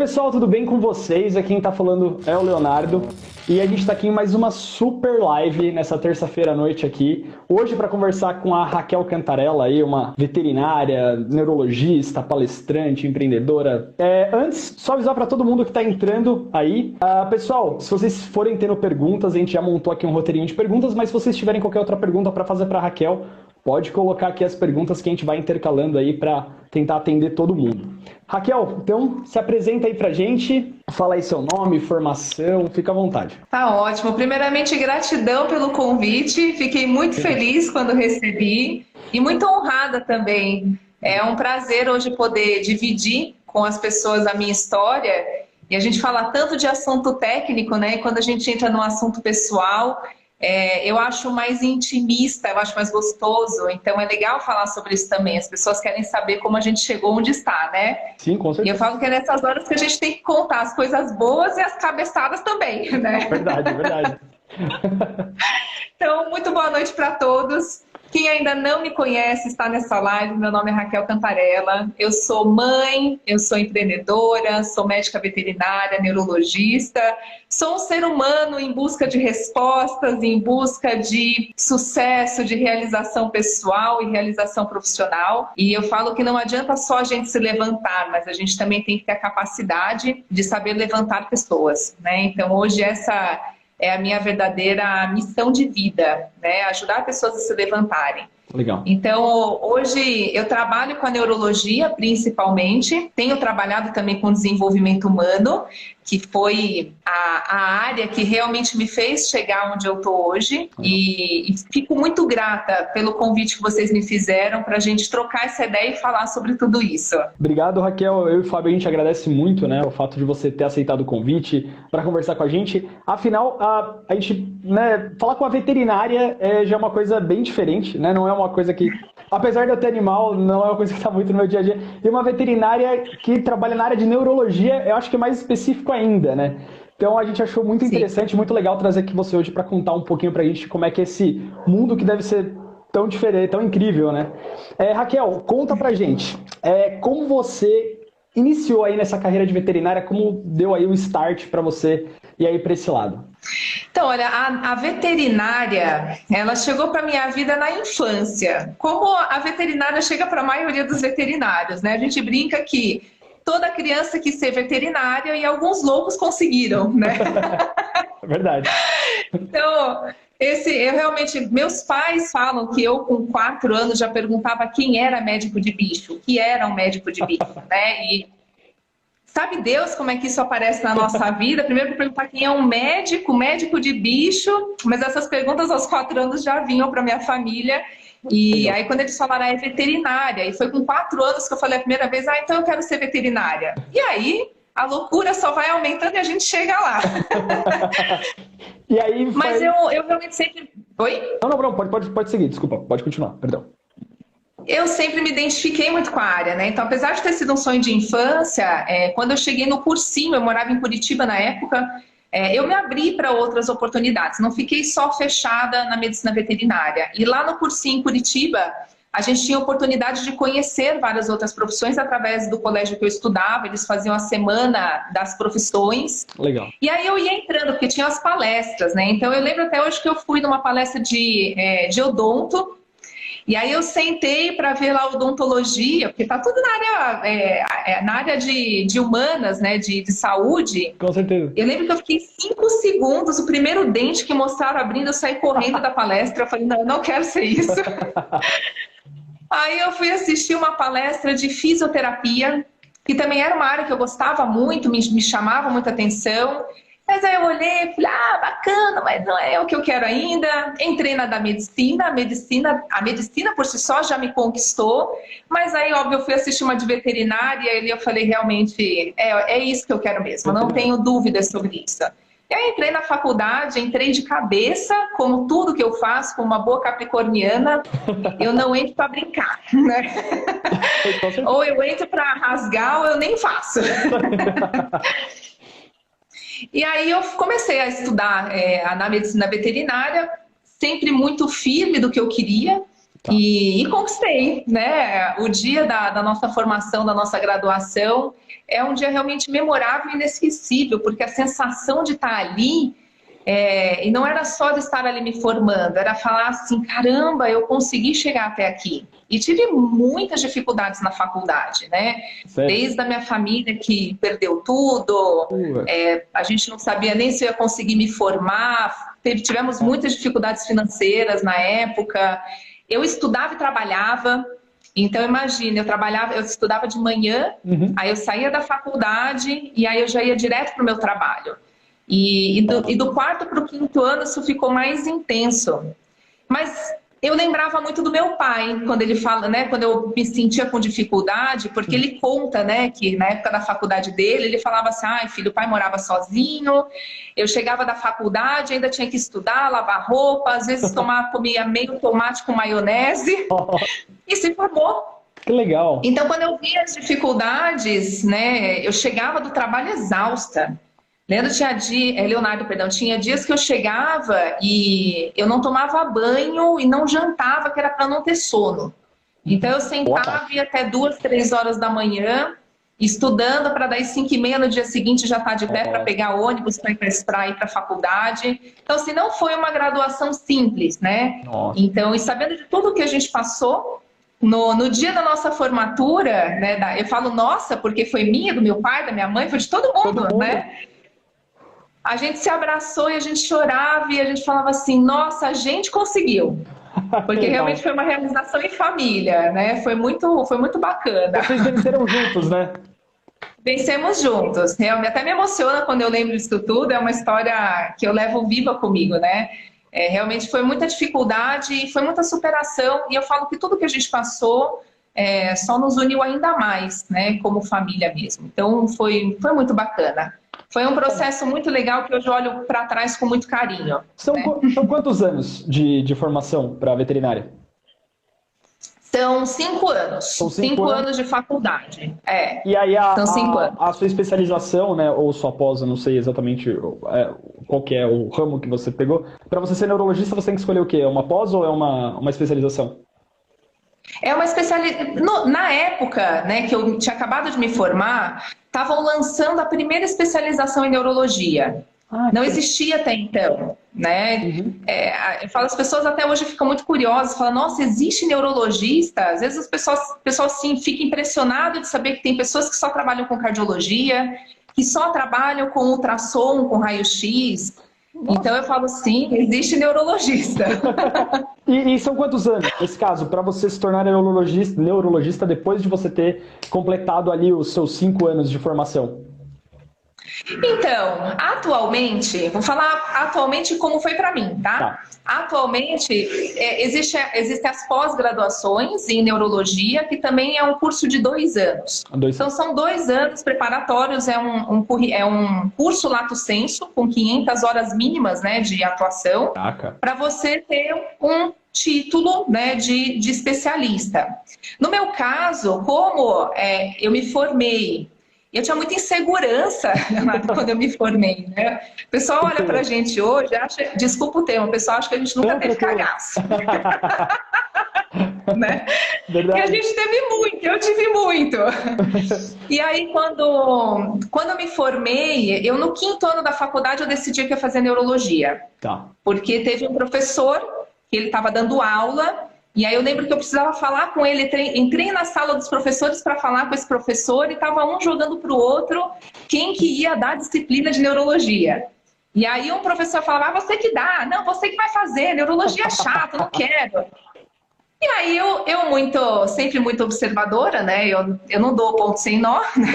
pessoal, tudo bem com vocês? Aqui quem tá falando é o Leonardo e a gente tá aqui em mais uma super live nessa terça-feira à noite aqui. Hoje para conversar com a Raquel Cantarella, aí, uma veterinária, neurologista, palestrante, empreendedora. Antes, só avisar para todo mundo que tá entrando aí. Pessoal, se vocês forem tendo perguntas, a gente já montou aqui um roteirinho de perguntas, mas se vocês tiverem qualquer outra pergunta para fazer para Raquel, pode colocar aqui as perguntas que a gente vai intercalando aí para tentar atender todo mundo. Raquel, então se apresenta aí pra gente, fala aí seu nome, formação, fica à vontade. Tá ótimo. Primeiramente, gratidão pelo convite. Fiquei muito feliz quando recebi e muito honrada também. É um prazer hoje poder dividir com as pessoas a minha história. E a gente fala tanto de assunto técnico, né? E quando a gente entra no assunto pessoal, eu acho mais intimista, eu acho mais gostoso. Então é legal falar sobre isso também. As pessoas querem saber como a gente chegou onde está, né? Sim, com certeza. E eu falo que é nessas horas que a gente tem que contar as coisas boas e as cabeçadas também, né? Verdade, verdade. Então, muito boa noite para todos. Quem ainda não me conhece está nessa live. Meu nome é Raquel Cantarella. Eu sou mãe, eu sou empreendedora, sou médica veterinária, neurologista. Sou um ser humano em busca de respostas, em busca de sucesso, de realização pessoal e realização profissional. E eu falo que não adianta só a gente se levantar, mas a gente também tem que ter a capacidade de saber levantar pessoas, né? Então, hoje essa é a minha verdadeira missão de vida, né? Ajudar pessoas a se levantarem. Legal. Então, hoje eu trabalho com a neurologia, principalmente. Tenho trabalhado também com desenvolvimento humano, que foi a área que realmente me fez chegar onde eu estou hoje. E fico muito grata pelo convite que vocês me fizeram para a gente trocar essa ideia e falar sobre tudo isso. Obrigado, Raquel. Eu e o Fábio, a gente agradece muito, né, o fato de você ter aceitado o convite para conversar com a gente. Afinal, a gente, né, falar com a veterinária já é uma coisa bem diferente, né? Não é uma coisa que, apesar de eu ter animal, não é uma coisa que está muito no meu dia a dia. E uma veterinária que trabalha na área de neurologia, eu acho que é mais específico ainda, né? Então a gente achou muito interessante, muito legal trazer aqui você hoje para contar um pouquinho para a gente como é que é esse mundo que deve ser tão diferente, tão incrível, né? Raquel, conta pra gente, como você iniciou aí nessa carreira de veterinária, como deu aí o start para você ir aí para esse lado? Então, olha, a veterinária, ela chegou para minha vida na infância. Como a veterinária chega para a maioria dos veterinários, né? A gente brinca que toda criança quis ser veterinária e alguns loucos conseguiram, né? É verdade. Então, eu realmente, meus pais falam que eu com 4 anos já perguntava quem era médico de bicho, o que era um médico de bicho, né? E sabe Deus como é que isso aparece na nossa vida? Primeiro para perguntar quem é um médico de bicho, mas essas perguntas aos 4 anos já vinham para minha família. E aí quando eles falaram, é veterinária, e foi com 4 anos que eu falei a primeira vez, então eu quero ser veterinária. E aí a loucura só vai aumentando e a gente chega lá. E aí Mas eu realmente sempre... Oi? Não, pode seguir, desculpa, pode continuar, perdão. Eu sempre me identifiquei muito com a área, né? Então, apesar de ter sido um sonho de infância, quando eu cheguei no cursinho, eu morava em Curitiba na época, eu me abri para outras oportunidades. Não fiquei só fechada na medicina veterinária. E lá no cursinho em Curitiba, a gente tinha a oportunidade de conhecer várias outras profissões através do colégio que eu estudava. Eles faziam a semana das profissões. Legal. E aí eu ia entrando, porque tinha as palestras, né? Então, eu lembro até hoje que eu fui numa palestra de odonto. E aí eu sentei para ver lá odontologia, porque tá tudo na área de humanas, né, de saúde. Com certeza. Eu lembro que eu fiquei 5 segundos, o primeiro dente que mostraram abrindo, eu saí correndo da palestra. Eu falei, não, eu não quero ser isso. Aí eu fui assistir uma palestra de fisioterapia, que também era uma área que eu gostava muito, me chamava muita atenção. Mas aí eu olhei e falei, bacana, mas não é o que eu quero ainda. Entrei na da medicina, a medicina por si só já me conquistou. Mas aí, óbvio, eu fui assistir uma de veterinária e eu falei, realmente, é isso que eu quero mesmo, não tenho dúvidas sobre isso. E aí entrei na faculdade, entrei de cabeça, como tudo que eu faço, com uma boa capricorniana, eu não entro para brincar, né? Ou eu entro para rasgar ou eu nem faço. E aí eu comecei a estudar na medicina veterinária, sempre muito firme do que eu queria. E conquistei, né? O dia da nossa formação, da nossa graduação, é um dia realmente memorável e inesquecível, porque a sensação de estar ali, e não era só de estar ali me formando, era falar assim, caramba, eu consegui chegar até aqui. E tive muitas dificuldades na faculdade, né? Sério? Desde a minha família que perdeu tudo, a gente não sabia nem se eu ia conseguir me formar, tivemos muitas dificuldades financeiras na época. Eu estudava e trabalhava, então imagina, eu estudava de manhã, aí eu saía da faculdade e aí eu já ia direto para o meu trabalho. E do quarto para o quinto ano isso ficou mais intenso. Mas eu lembrava muito do meu pai, quando ele fala, né, quando eu me sentia com dificuldade, porque ele conta, né, que na época da faculdade dele, ele falava assim, ai filho, o pai morava sozinho, eu chegava da faculdade, ainda tinha que estudar, lavar roupa, às vezes comia meio tomate com maionese, e se formou. Que legal. Então, quando eu via as dificuldades, né, eu chegava do trabalho exausta. Leonardo, tinha dias que eu chegava e eu não tomava banho e não jantava, que era para não ter sono. Então eu sentava e ia até 2, 3 horas da manhã, estudando para daí 5h30 no dia seguinte já estar de pé para pegar ônibus para ir para a faculdade. Então, assim, não foi uma graduação simples, né? Nossa. Então, e sabendo de tudo que a gente passou, no dia da nossa formatura, né, eu falo nossa, porque foi minha, do meu pai, da minha mãe, foi de todo mundo, né? A gente se abraçou e a gente chorava e a gente falava assim, nossa, a gente conseguiu. Porque realmente foi uma realização em família, né? Foi muito bacana. Vocês venceram juntos, né? Vencemos juntos. Realmente, até me emociona quando eu lembro disso tudo. É uma história que eu levo viva comigo, né? Realmente foi muita dificuldade e foi muita superação. E eu falo que tudo que a gente passou só nos uniu ainda mais, né? Como família mesmo. Então foi muito bacana. Foi um processo muito legal que hoje eu olho para trás com muito carinho. São quantos anos de formação para veterinária? São 5 anos. São 5 anos de faculdade. E aí são 5 anos. A sua especialização, né, ou sua pós, eu não sei exatamente qual que é o ramo que você pegou. Para você ser neurologista, você tem que escolher o quê? É uma pós ou é uma especialização? É uma especialização. Na época, né, que eu tinha acabado de me formar, estavam lançando a primeira especialização em neurologia. Não existia até então, né? Eu falo, as pessoas até hoje ficam muito curiosas, falam, nossa, existe neurologista? Às vezes o pessoal assim, fica impressionado de saber que tem pessoas que só trabalham com cardiologia, que só trabalham com ultrassom, com raio-x. Então eu falo, sim, existe neurologista. E são quantos anos, nesse caso, para você se tornar neurologista depois de você ter completado ali os seus 5 anos de formação? Então, atualmente, vou falar atualmente como foi para mim, tá? Atualmente, existem as pós-graduações em neurologia, que também é um curso de 2 anos. Então, são 2 anos preparatórios, é um curso lato sensu, com 500 horas mínimas, né, de atuação, para você ter um título, né, de especialista. No meu caso, como eu me formei, eu tinha muita insegurança quando eu me formei, né? O pessoal olha pra gente hoje, desculpa o termo, o pessoal acha que a gente nunca teve cagaço. Né? E a gente teve muito, eu tive muito. E aí, quando eu me formei, no 5º ano da faculdade, eu decidi que ia fazer neurologia. Porque teve um professor que ele estava dando aula. E aí eu lembro que eu precisava falar com ele, entrei na sala dos professores para falar com esse professor e estava um jogando para o outro quem que ia dar disciplina de neurologia. E aí um professor falava, você que dá, não, você que vai fazer, neurologia é chato, não quero. E aí eu sempre muito observadora, né, eu não dou ponto sem nó, né?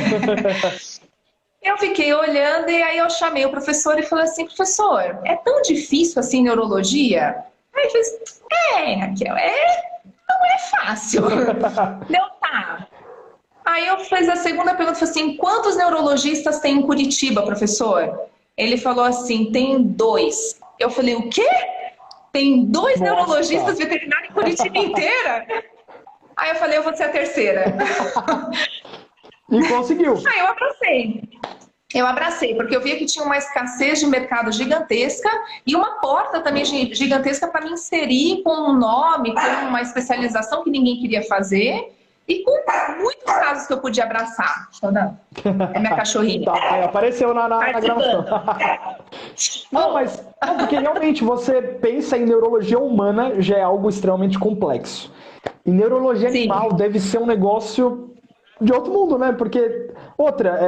Eu fiquei olhando e aí eu chamei o professor e falei assim, professor, é tão difícil assim neurologia? Aí ele fez, Raquel, não é fácil. Deu, tá. Aí eu fiz a segunda pergunta, falei assim, quantos neurologistas tem em Curitiba, professor? Ele falou assim, tem 2. Eu falei, o quê? Tem 2 neurologistas veterinários em Curitiba inteira? Aí eu falei, eu vou ser a terceira. E conseguiu. Aí eu abracei. Eu abracei, porque eu via que tinha uma escassez de mercado gigantesca e uma porta também gigantesca para me inserir com um nome, com uma especialização que ninguém queria fazer e com muitos casos que eu podia abraçar. É minha cachorrinha. Tá, apareceu na gravação. Não, mas não, porque realmente você pensa em neurologia humana já é algo extremamente complexo. E neurologia animal deve ser um negócio de outro mundo, né? Porque,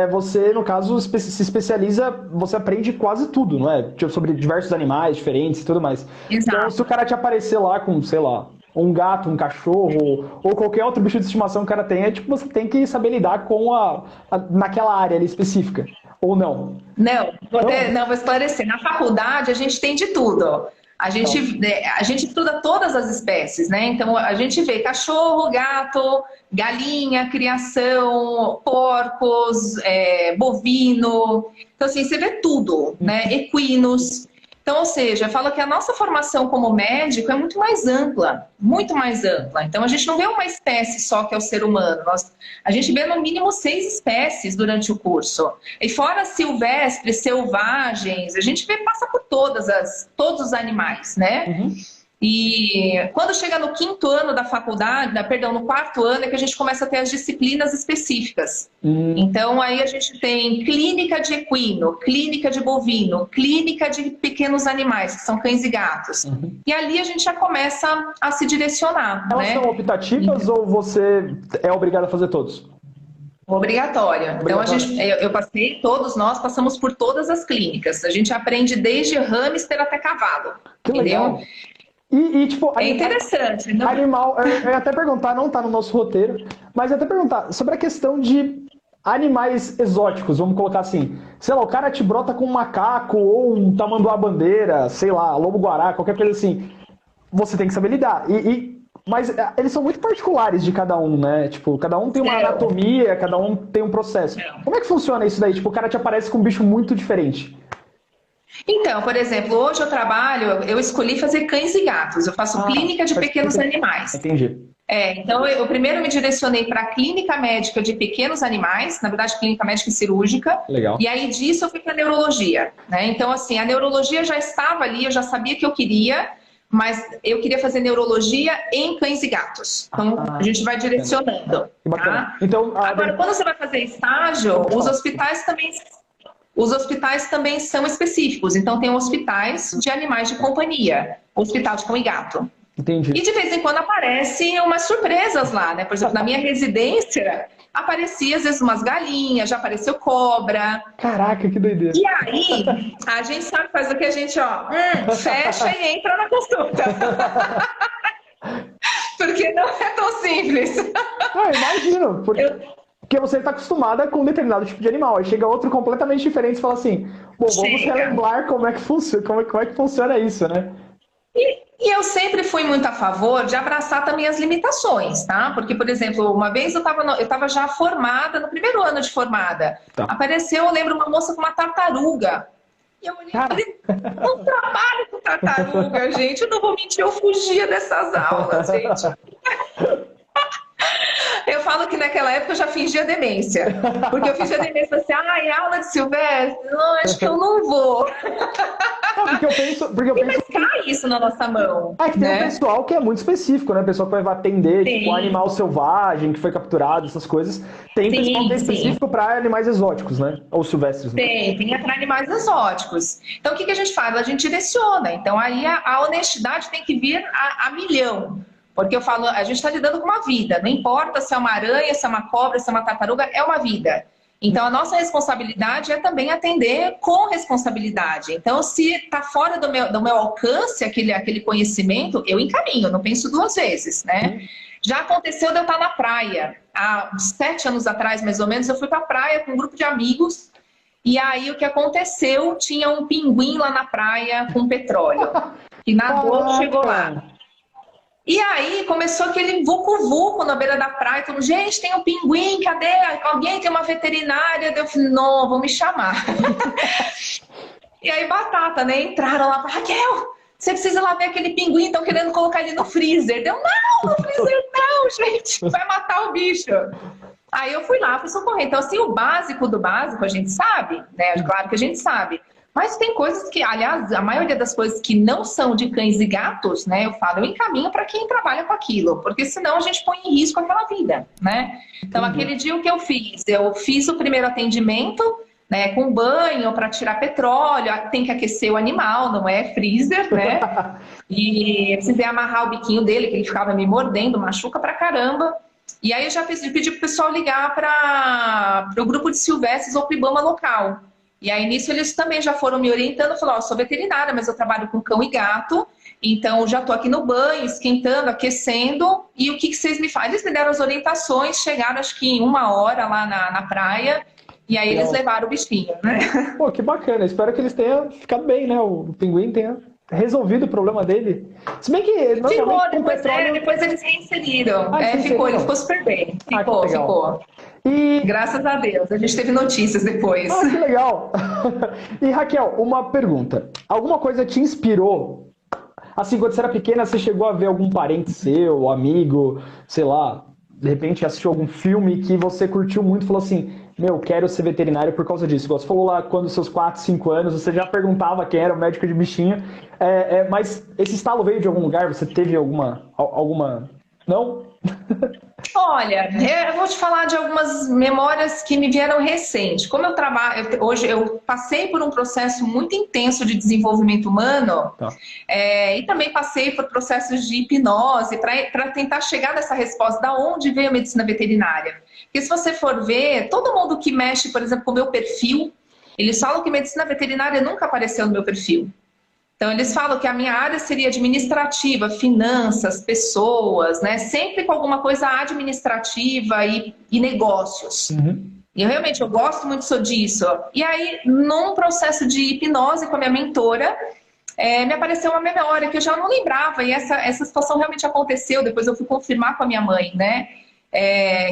você, no caso, se especializa, você aprende quase tudo, não é? Tipo, sobre diversos animais diferentes e tudo mais. Exato. Então, se o cara te aparecer lá com, sei lá, um gato, um cachorro, ou qualquer outro bicho de estimação que o cara tenha, tipo, você tem que saber lidar com naquela área ali específica. Ou não? Não, vou esclarecer. Na faculdade, a gente tem de tudo. A gente estuda todas as espécies, né? Então, a gente vê cachorro, gato, galinha, criação, porcos, bovino. Então, assim, você vê tudo, né? Equinos. Então, ou seja, fala que a nossa formação como médico é muito mais ampla, muito mais ampla. Então, a gente não vê uma espécie só que é o ser humano. A gente vê no mínimo 6 espécies durante o curso. E fora silvestres, selvagens, a gente passa por todos os animais, né? Uhum. E quando chega no 5º ano da faculdade, no 4º ano, é que a gente começa a ter as disciplinas específicas. Então, aí a gente tem clínica de equino, clínica de bovino, clínica de pequenos animais, que são cães e gatos. Uhum. E ali a gente já começa a se direcionar. Elas são optativas ou você é obrigado a fazer todos? Obrigatória. Então, todos nós passamos por todas as clínicas. A gente aprende desde hamster até cavalo. Que legal. E, tipo, é interessante. Não? Animal, eu ia até perguntar, não tá no nosso roteiro, mas eu ia até perguntar sobre a questão de animais exóticos, vamos colocar assim. Sei lá, o cara te brota com um macaco ou um tamanduá-bandeira, sei lá, lobo-guará, qualquer coisa assim. Você tem que saber lidar. Mas eles são muito particulares de cada um, né? Tipo, cada um tem uma anatomia, cada um tem um processo. Como é que funciona isso daí? Tipo, o cara te aparece com um bicho muito diferente. Então, por exemplo, hoje eu escolhi fazer cães e gatos. Eu faço clínica de pequenos animais. Entendi. Então, eu primeiro me direcionei para a clínica médica de pequenos animais, na verdade, clínica médica e cirúrgica. Legal. E aí disso eu fui para a neurologia, né? Então, assim, a neurologia já estava ali, eu já sabia que eu queria, mas eu queria fazer neurologia em cães e gatos. Então, a gente vai direcionando. Que bacana. Tá? Então, agora, quando você vai fazer estágio, os hospitais também são específicos. Então, tem hospitais de animais de companhia, hospital de cão e gato. Entendi. E de vez em quando aparecem umas surpresas lá, né? Por exemplo, na minha residência, aparecia às vezes umas galinhas, já apareceu cobra. Caraca, que doideira. E aí, a gente sabe, faz o que a gente, fecha e entra na consulta. Porque não é tão simples. Imagino, porque você está acostumada com um determinado tipo de animal. Aí chega outro completamente diferente e fala assim, vamos relembrar como é que funciona isso, né? E eu sempre fui muito a favor de abraçar também as limitações, tá? Porque, por exemplo, uma vez eu estava já formada, no primeiro ano de formada. Tá. Apareceu, eu lembro, uma moça com uma tartaruga. E eu olhei e falei, não trabalho com tartaruga, gente. Eu não vou mentir, eu fugia dessas aulas, gente. Eu falo que naquela época eu já fingia demência. Porque eu fingia demência assim, aula de silvestre? Não, acho que eu não vou. Porque eu penso mas cai isso na nossa mão. Que tem um pessoal que é muito específico, né? O pessoal que vai atender tipo, um animal selvagem que foi capturado, essas coisas. Tem pessoal que é específico para animais exóticos, né? Ou silvestres. Né? Tem para animais exóticos. Então o que a gente faz? A gente direciona. Então aí a honestidade tem que vir a milhão. Porque eu falo, a gente está lidando com uma vida. Não importa se é uma aranha, se é uma cobra, se é uma tartaruga, é uma vida. Então, a nossa responsabilidade é também atender com responsabilidade. Então, se está fora do meu alcance aquele conhecimento, eu encaminho, não penso 2 vezes, né? Já aconteceu de eu estar na praia. Há uns 7 anos atrás, mais ou menos, eu fui para a praia com um grupo de amigos. E aí, o que aconteceu? Tinha um pinguim lá na praia com petróleo. Que nadou, chegou lá. E aí começou aquele vucu-vucu na beira da praia, todo mundo, gente, tem um pinguim, cadê? Alguém tem uma veterinária? Eu falei, não, vão me chamar. E aí batata, né? Entraram lá, Raquel, você precisa lá ver aquele pinguim, estão querendo colocar ele no freezer. Deu, não, no freezer não, gente, vai matar o bicho. Aí eu fui lá, fui socorrer. Então, assim, o básico do básico a gente sabe, né? Claro que a gente sabe. Mas tem coisas que, aliás, a maioria das coisas que não são de cães e gatos, né? Eu falo, eu encaminho para quem trabalha com aquilo, porque senão a gente põe em risco aquela vida, né? Então, aquele dia o que eu fiz? Eu fiz o primeiro atendimento, né, com banho para tirar petróleo, tem que aquecer o animal, não é freezer, né? E precisei amarrar o biquinho dele, que ele ficava me mordendo, machuca pra caramba. E aí eu já pedi pro pessoal ligar para o grupo de silvestres ou pro IBAMA local. E aí, nisso, eles também já foram me orientando, falaram, eu sou veterinária, mas eu trabalho com cão e gato, então já estou aqui no banho, esquentando, aquecendo, e o que vocês me fazem? Eles me deram as orientações, chegaram acho que em 1 hora lá na praia, e aí eles levaram o bichinho, né? Pô, que bacana, espero que eles tenham ficado bem, né? O pinguim tenha resolvido o problema dele. Se bem que... Ficou, depois eles reinseriram. Ele ficou super bem. Ficou. E... Graças a Deus, a gente teve notícias depois. Ah, que legal! E Raquel, uma pergunta. Alguma coisa te inspirou? Assim, quando você era pequena, você chegou a ver algum parente seu, amigo, sei lá, de repente assistiu algum filme que você curtiu muito e falou assim, meu, quero ser veterinário por causa disso. Você falou lá, quando seus 4, 5 anos, você já perguntava quem era o médico de bichinho. Mas esse estalo veio de algum lugar? Você teve alguma... Não? Olha, eu vou te falar de algumas memórias que me vieram recente. Como eu trabalho, hoje eu passei por um processo muito intenso de desenvolvimento humano, tá. E também passei por processos de hipnose para tentar chegar nessa resposta da onde veio a medicina veterinária. Porque se você for ver, todo mundo que mexe, por exemplo, com o meu perfil, eles falam que medicina veterinária nunca apareceu no meu perfil. Então, eles falam que a minha área seria administrativa, finanças, pessoas, né? Sempre com alguma coisa administrativa e negócios. Uhum. E eu gosto muito disso. E aí, num processo de hipnose com a minha mentora, me apareceu uma memória que eu já não lembrava. E essa situação realmente aconteceu. Depois eu fui confirmar com a minha mãe, né?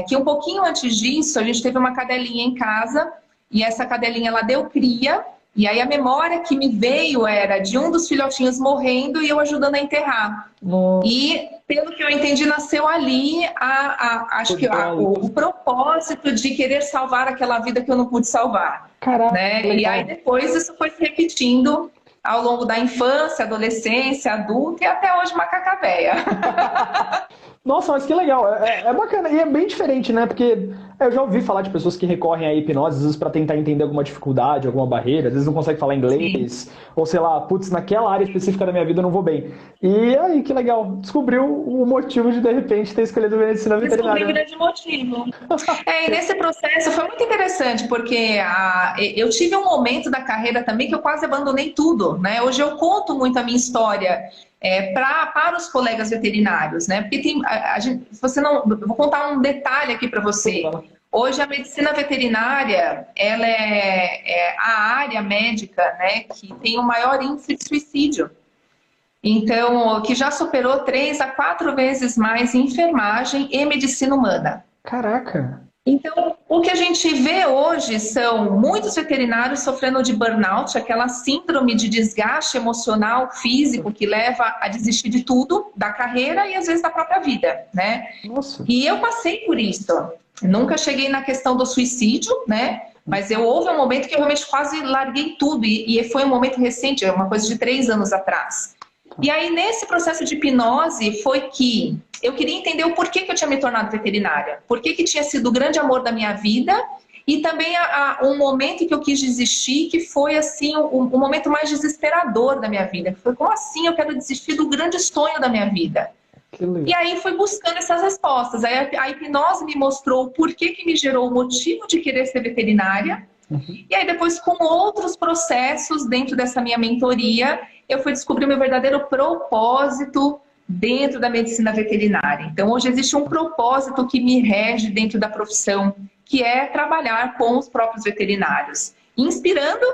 Que um pouquinho antes disso, a gente teve uma cadelinha em casa. E essa cadelinha, ela deu cria. E aí a memória que me veio era de um dos filhotinhos morrendo e eu ajudando a enterrar. Nossa. E, pelo que eu entendi, nasceu ali acho que o propósito de querer salvar aquela vida que eu não pude salvar. Caraca, né? E aí depois isso foi se repetindo ao longo da infância, adolescência, adulta e até hoje macaca véia. Nossa, mas que legal, é bacana e é bem diferente, né? Porque eu já ouvi falar de pessoas que recorrem à hipnose, às vezes para tentar entender alguma dificuldade, alguma barreira, às vezes não consegue falar inglês, sim. Ou sei lá, putz, naquela área específica da minha vida eu não vou bem. E aí, que legal, descobriu o motivo de repente ter escolhido medicina veterinária. Descobri o grande motivo. E nesse processo foi muito interessante, porque eu tive um momento da carreira também que eu quase abandonei tudo, né? Hoje eu conto muito a minha história. Para os colegas veterinários, né? Porque tem, eu vou contar um detalhe aqui para você. Hoje a medicina veterinária, ela é a área médica, né, que tem o maior índice de suicídio. Então, que já superou 3 a 4 vezes mais em enfermagem e medicina humana. Caraca! Então, o que a gente vê hoje são muitos veterinários sofrendo de burnout, aquela síndrome de desgaste emocional, físico, que leva a desistir de tudo, da carreira e às vezes da própria vida, né? Nossa. E eu passei por isso. Nunca cheguei na questão do suicídio, né? Mas houve um momento que eu realmente quase larguei tudo e foi um momento recente, uma coisa de 3 anos atrás. E aí, nesse processo de hipnose, foi que eu queria entender o porquê que eu tinha me tornado veterinária. Por que tinha sido o grande amor da minha vida e também um momento que eu quis desistir, que foi assim o momento mais desesperador da minha vida. Foi como assim eu quero desistir do grande sonho da minha vida? E aí fui buscando essas respostas. Aí a hipnose me mostrou o porquê que me gerou o motivo de querer ser veterinária. Uhum. E aí depois, com outros processos dentro dessa minha mentoria, eu fui descobrir o meu verdadeiro propósito dentro da medicina veterinária. Então, hoje existe um propósito que me rege dentro da profissão, que é trabalhar com os próprios veterinários, inspirando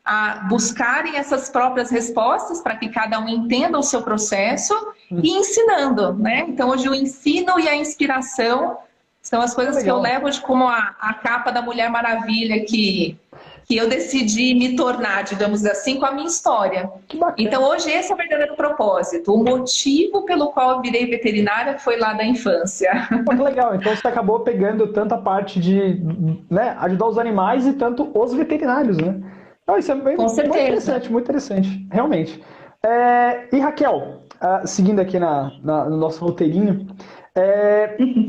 a buscarem essas próprias respostas para que cada um entenda o seu processo e ensinando, né? Então, hoje o ensino e a inspiração são as coisas que eu levo de como a capa da Mulher Maravilha que que eu decidi me tornar, digamos assim, com a minha história. Que bacana. Então, hoje, esse é o verdadeiro propósito. O motivo pelo qual eu virei veterinária foi lá da infância. Pô, que legal. Então, você acabou pegando tanta parte de, né, ajudar os animais e tanto os veterinários, né? Então, isso é bem, muito interessante, realmente. E Raquel, seguindo aqui no nosso roteirinho,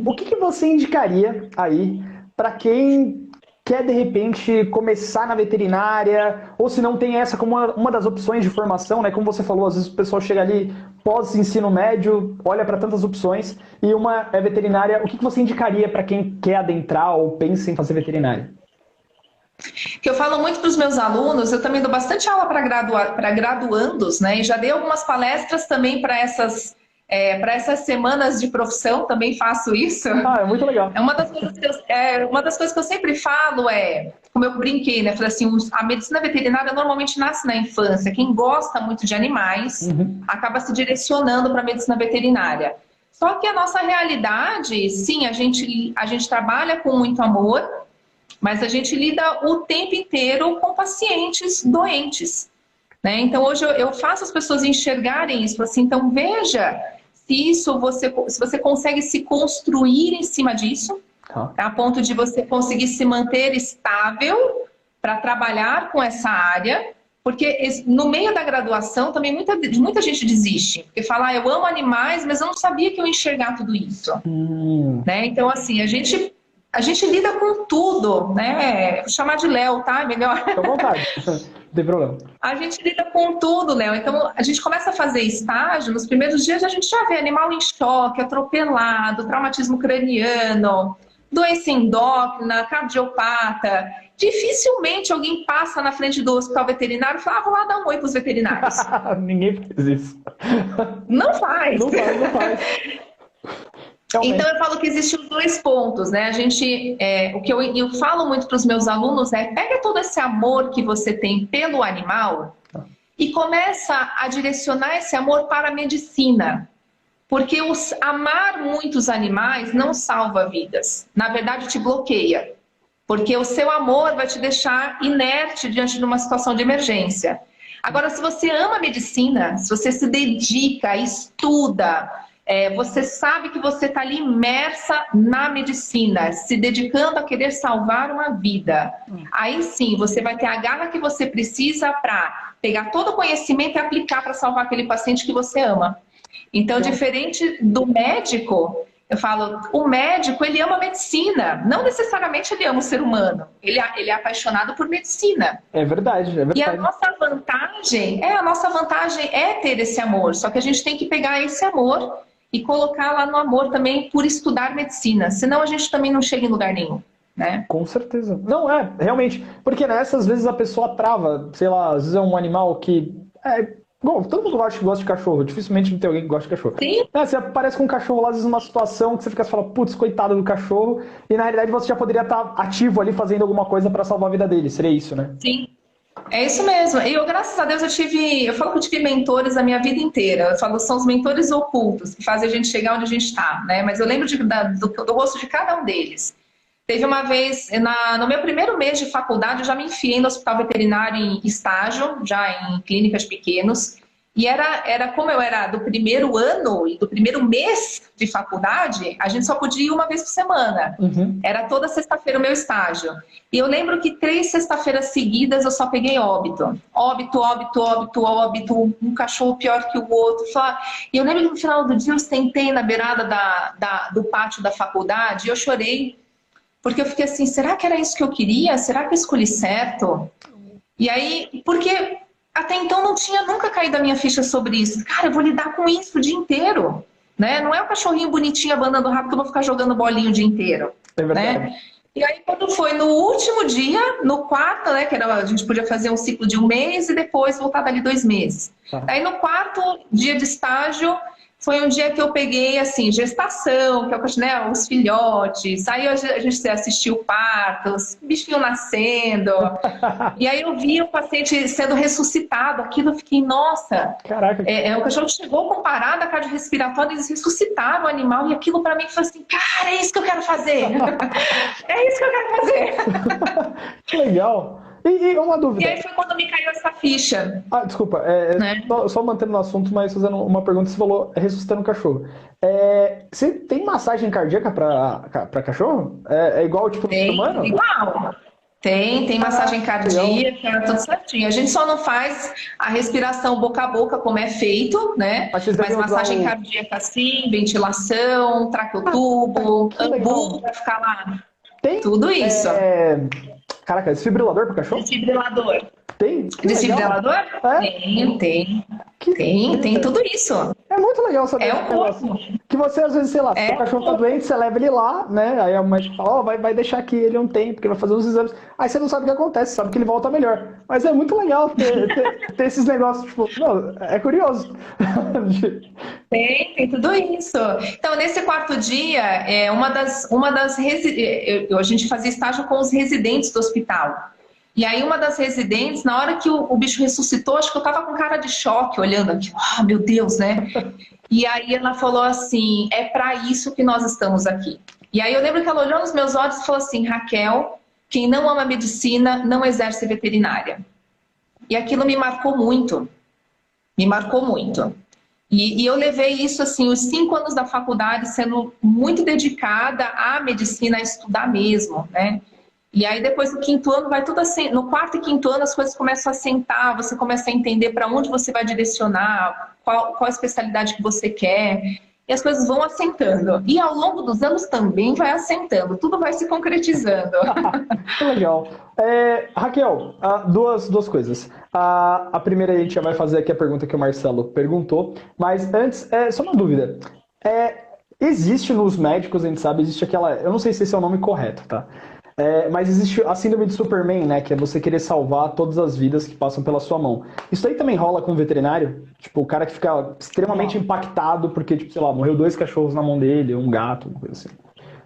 o que você indicaria aí para quem quer, de repente, começar na veterinária, ou se não tem essa como uma das opções de formação, né? Como você falou, às vezes o pessoal chega ali pós-ensino médio, olha para tantas opções, e uma é veterinária. O que você indicaria para quem quer adentrar ou pensa em fazer veterinária? Que eu falo muito para os meus alunos, eu também dou bastante aula para graduandos, né? E já dei algumas palestras também para essas semanas de profissão, também faço isso. É muito legal. Uma das coisas que eu sempre falo como eu brinquei, né? Falei assim, a medicina veterinária normalmente nasce na infância. Quem gosta muito de animais acaba se direcionando para a medicina veterinária. Só que a nossa realidade, sim, a gente trabalha com muito amor, mas a gente lida o tempo inteiro com pacientes doentes, né? Então, hoje eu faço as pessoas enxergarem isso, assim, então veja se você consegue se construir em cima disso, a ponto de você conseguir se manter estável para trabalhar com essa área, porque no meio da graduação também muita gente desiste, porque fala, eu amo animais, mas eu não sabia que eu ia enxergar tudo isso, né? Então, assim, a gente lida com tudo, né? Vou chamar de Léo, tá? Melhor. Fica à vontade, não tem problema. A gente lida com tudo, Léo. Então, a gente começa a fazer estágio, nos primeiros dias a gente já vê animal em choque, atropelado, traumatismo craniano, doença endócrina, cardiopata. Dificilmente alguém passa na frente do hospital veterinário e fala, vou lá dar um oi para os veterinários. Ninguém faz isso. Não faz. Não faz. Então eu falo que existem os dois pontos, né? O que eu falo muito para os meus alunos pega todo esse amor que você tem pelo animal e começa a direcionar esse amor para a medicina. Porque amar muitos animais não salva vidas. Na verdade, te bloqueia. Porque o seu amor vai te deixar inerte diante de uma situação de emergência. Agora, se você ama a medicina, se você se dedica, estuda, você sabe que você está ali imersa na medicina, se dedicando a querer salvar uma vida. Aí sim, você vai ter a garra que você precisa para pegar todo o conhecimento e aplicar para salvar aquele paciente que você ama. Então, diferente do médico, eu falo, o médico, ele ama a medicina. Não necessariamente ele ama o ser humano. Ele é apaixonado por medicina. É verdade. E a nossa vantagem é ter esse amor. Só que a gente tem que pegar esse amor e colocar lá no amor também por estudar medicina. Senão a gente também não chega em lugar nenhum, né? Com certeza. Não, realmente. Porque nessas vezes a pessoa trava, sei lá, às vezes é um animal que... Bom, todo mundo gosta de cachorro. Dificilmente não tem alguém que gosta de cachorro. Sim. Você aparece com um cachorro lá, às vezes numa situação que você fica e fala, putz, coitado do cachorro. E na realidade você já poderia estar ativo ali fazendo alguma coisa para salvar a vida dele. Seria isso, né? Sim. É isso mesmo. Eu, graças a Deus, eu falo que eu tive mentores a minha vida inteira. Eu falo, são os mentores ocultos que fazem a gente chegar onde a gente está, né? Mas eu lembro do rosto de cada um deles. Teve uma vez, no meu primeiro mês de faculdade, eu já me enfiei no hospital veterinário em estágio, já em clínicas pequenos. E era como eu era do primeiro ano e do primeiro mês de faculdade, a gente só podia ir uma vez por semana. Era toda sexta-feira o meu estágio. E eu lembro que 3 sexta-feiras seguidas eu só peguei óbito. Óbito, um cachorro pior que o outro. E eu lembro que no final do dia eu sentei na beirada do pátio da faculdade e eu chorei. Porque eu fiquei assim, será que era isso que eu queria? Será que eu escolhi certo? E aí, porque... Até então não tinha nunca caído a minha ficha sobre isso. Cara, eu vou lidar com isso o dia inteiro, né? Não é o cachorrinho bonitinho abanando rápido que eu vou ficar jogando bolinho o dia inteiro, né? E aí quando foi no último dia, no quarto, né? Que a gente podia fazer um ciclo de 1 mês e depois voltar dali 2 meses. Aí no quarto dia de estágio, foi um dia que eu peguei, assim, gestação, que é o, né, os filhotes. Aí a gente assistiu o parto, os bichinhos nascendo. E aí eu vi o paciente sendo ressuscitado. Aquilo eu fiquei, nossa. Caraca. O cachorro chegou com parada cardiorrespiratória, eles ressuscitaram o animal. E aquilo pra mim foi assim, cara, é isso que eu quero fazer. É isso que eu quero fazer. Que legal. E uma E dúvida. aí foi quando me caiu essa ficha. Desculpa, Né? só mantendo no assunto, mas fazendo uma pergunta, você falou ressuscitando o cachorro. Você tem massagem cardíaca para cachorro? É igual, tipo, no ser Tem, humano? igual. Tem massagem Legal. cardíaca, tudo certinho. A gente só não faz a respiração boca a boca como é feito, né? Mas vocês devem Mas usar massagem o... cardíaca sim, ventilação, traqueotubo, Que ambu legal. para ficar lá. Tem, Tudo isso. caraca, desfibrilador para cachorro? Desfibrilador. Tem? Que legal. Desfibrilador? É? Tem. Que Tem interessante. tudo isso. É muito legal saber É esse o negócio. corpo. Que você, às vezes, sei lá, se É o o cachorro tá corpo. doente, você leva ele lá, né? Aí a médica fala, vai deixar aqui ele um tempo, porque vai fazer os exames. Aí você não sabe o que acontece, sabe que ele volta melhor. Mas é muito legal ter esses negócios, tipo, não, é curioso. Tem tudo isso. Então, nesse quarto dia, a gente fazia estágio com os residentes do hospital. E aí, uma das residentes, na hora que o bicho ressuscitou, acho que eu tava com cara de choque, olhando aqui, meu Deus, né? E aí ela falou assim, é para isso que nós estamos aqui. E aí eu lembro que ela olhou nos meus olhos e falou assim, Raquel, quem não ama medicina não exerce veterinária. E aquilo me marcou muito. Me marcou muito. E eu levei isso, assim, os 5 anos da faculdade sendo muito dedicada à medicina, a estudar mesmo, né? E aí depois no 5º ano vai tudo assim, no 4º e 5º ano as coisas começam a sentar, você começa a entender para onde você vai direcionar, qual especialidade que você quer, e as coisas vão assentando. E ao longo dos anos também vai assentando, tudo vai se concretizando. Que legal. Raquel, duas coisas. A primeira a gente já vai fazer aqui a pergunta que o Marcelo perguntou, mas antes, só uma dúvida. Existe nos médicos, a gente sabe, existe aquela... Eu não sei se esse é o nome correto, tá? Mas existe a síndrome de Superman, né? Que é você querer salvar todas as vidas que passam pela sua mão. Isso aí também rola com o veterinário? Tipo, o cara que fica extremamente impactado porque, tipo, sei lá, morreu 2 cachorros na mão dele, um gato, uma coisa assim.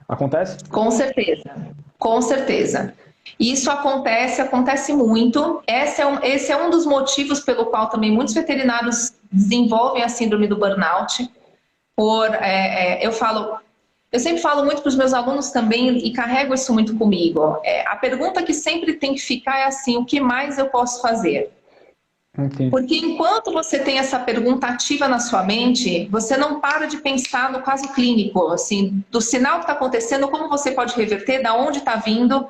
Acontece? Com certeza, com certeza. Isso acontece muito. Esse é um dos motivos pelo qual também muitos veterinários desenvolvem a síndrome do burnout. Eu sempre falo muito para os meus alunos também e carrego isso muito comigo. A pergunta que sempre tem que ficar é assim, o que mais eu posso fazer? Entendi. Porque enquanto você tem essa pergunta ativa na sua mente, você não para de pensar no caso clínico, assim, do sinal que está acontecendo, como você pode reverter, da onde está vindo.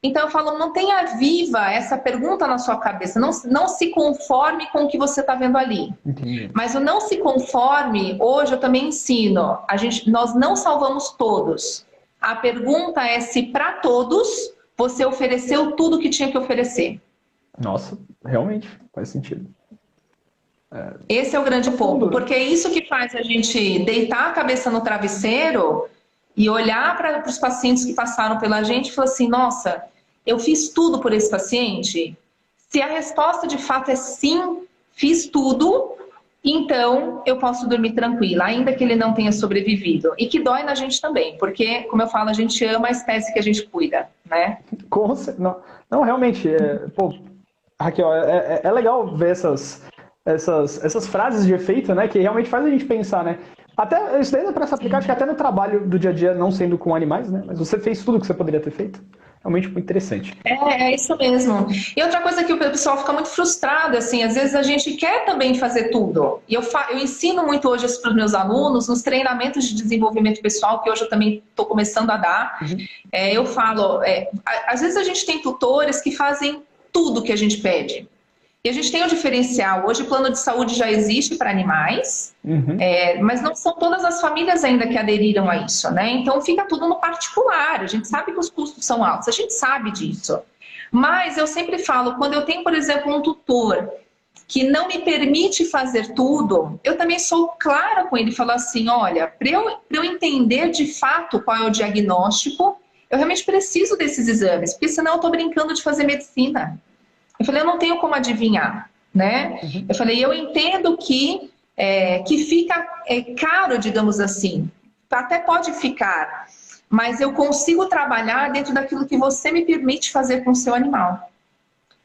Então eu falo, não tenha viva essa pergunta na sua cabeça, não se conforme com o que você está vendo ali. Entendi. Mas o não se conforme, hoje eu também ensino, nós não salvamos todos. A pergunta é se para todos você ofereceu tudo que tinha que oferecer. Nossa, realmente faz sentido. Esse é o grande ponto, porque é isso que faz a gente deitar a cabeça no travesseiro e olhar para os pacientes que passaram pela gente e falar assim, nossa, eu fiz tudo por esse paciente? Se a resposta de fato é sim, fiz tudo, então eu posso dormir tranquila, ainda que ele não tenha sobrevivido. E que dói na gente também, porque, como eu falo, a gente ama a espécie que a gente cuida, né? Não, realmente, pô, Raquel, é legal ver essas frases de efeito, né, que realmente faz a gente pensar, né? Até isso daí dá pra se aplicar, acho que até no trabalho do dia a dia, não sendo com animais, né? Mas você fez tudo que você poderia ter feito. Realmente muito interessante. É isso mesmo. E outra coisa que o pessoal fica muito frustrado, assim, às vezes a gente quer também fazer tudo. E eu ensino muito hoje isso para os meus alunos, nos treinamentos de desenvolvimento pessoal, que hoje eu também estou começando a dar. Uhum. Eu falo, às vezes a gente tem tutores que fazem tudo que a gente pede. E a gente tem um diferencial. Hoje o plano de saúde já existe para animais, mas não são todas as famílias ainda que aderiram a isso, né? Então fica tudo no particular. A gente sabe que os custos são altos, a gente sabe disso. Mas eu sempre falo, quando eu tenho, por exemplo, um tutor que não me permite fazer tudo, eu também sou clara com ele, falo assim, olha, para eu entender de fato qual é o diagnóstico, eu realmente preciso desses exames, porque senão eu estou brincando de fazer medicina. Eu falei, eu não tenho como adivinhar, né? Eu falei, eu entendo que fica caro, digamos assim. Até pode ficar, mas eu consigo trabalhar dentro daquilo que você me permite fazer com o seu animal.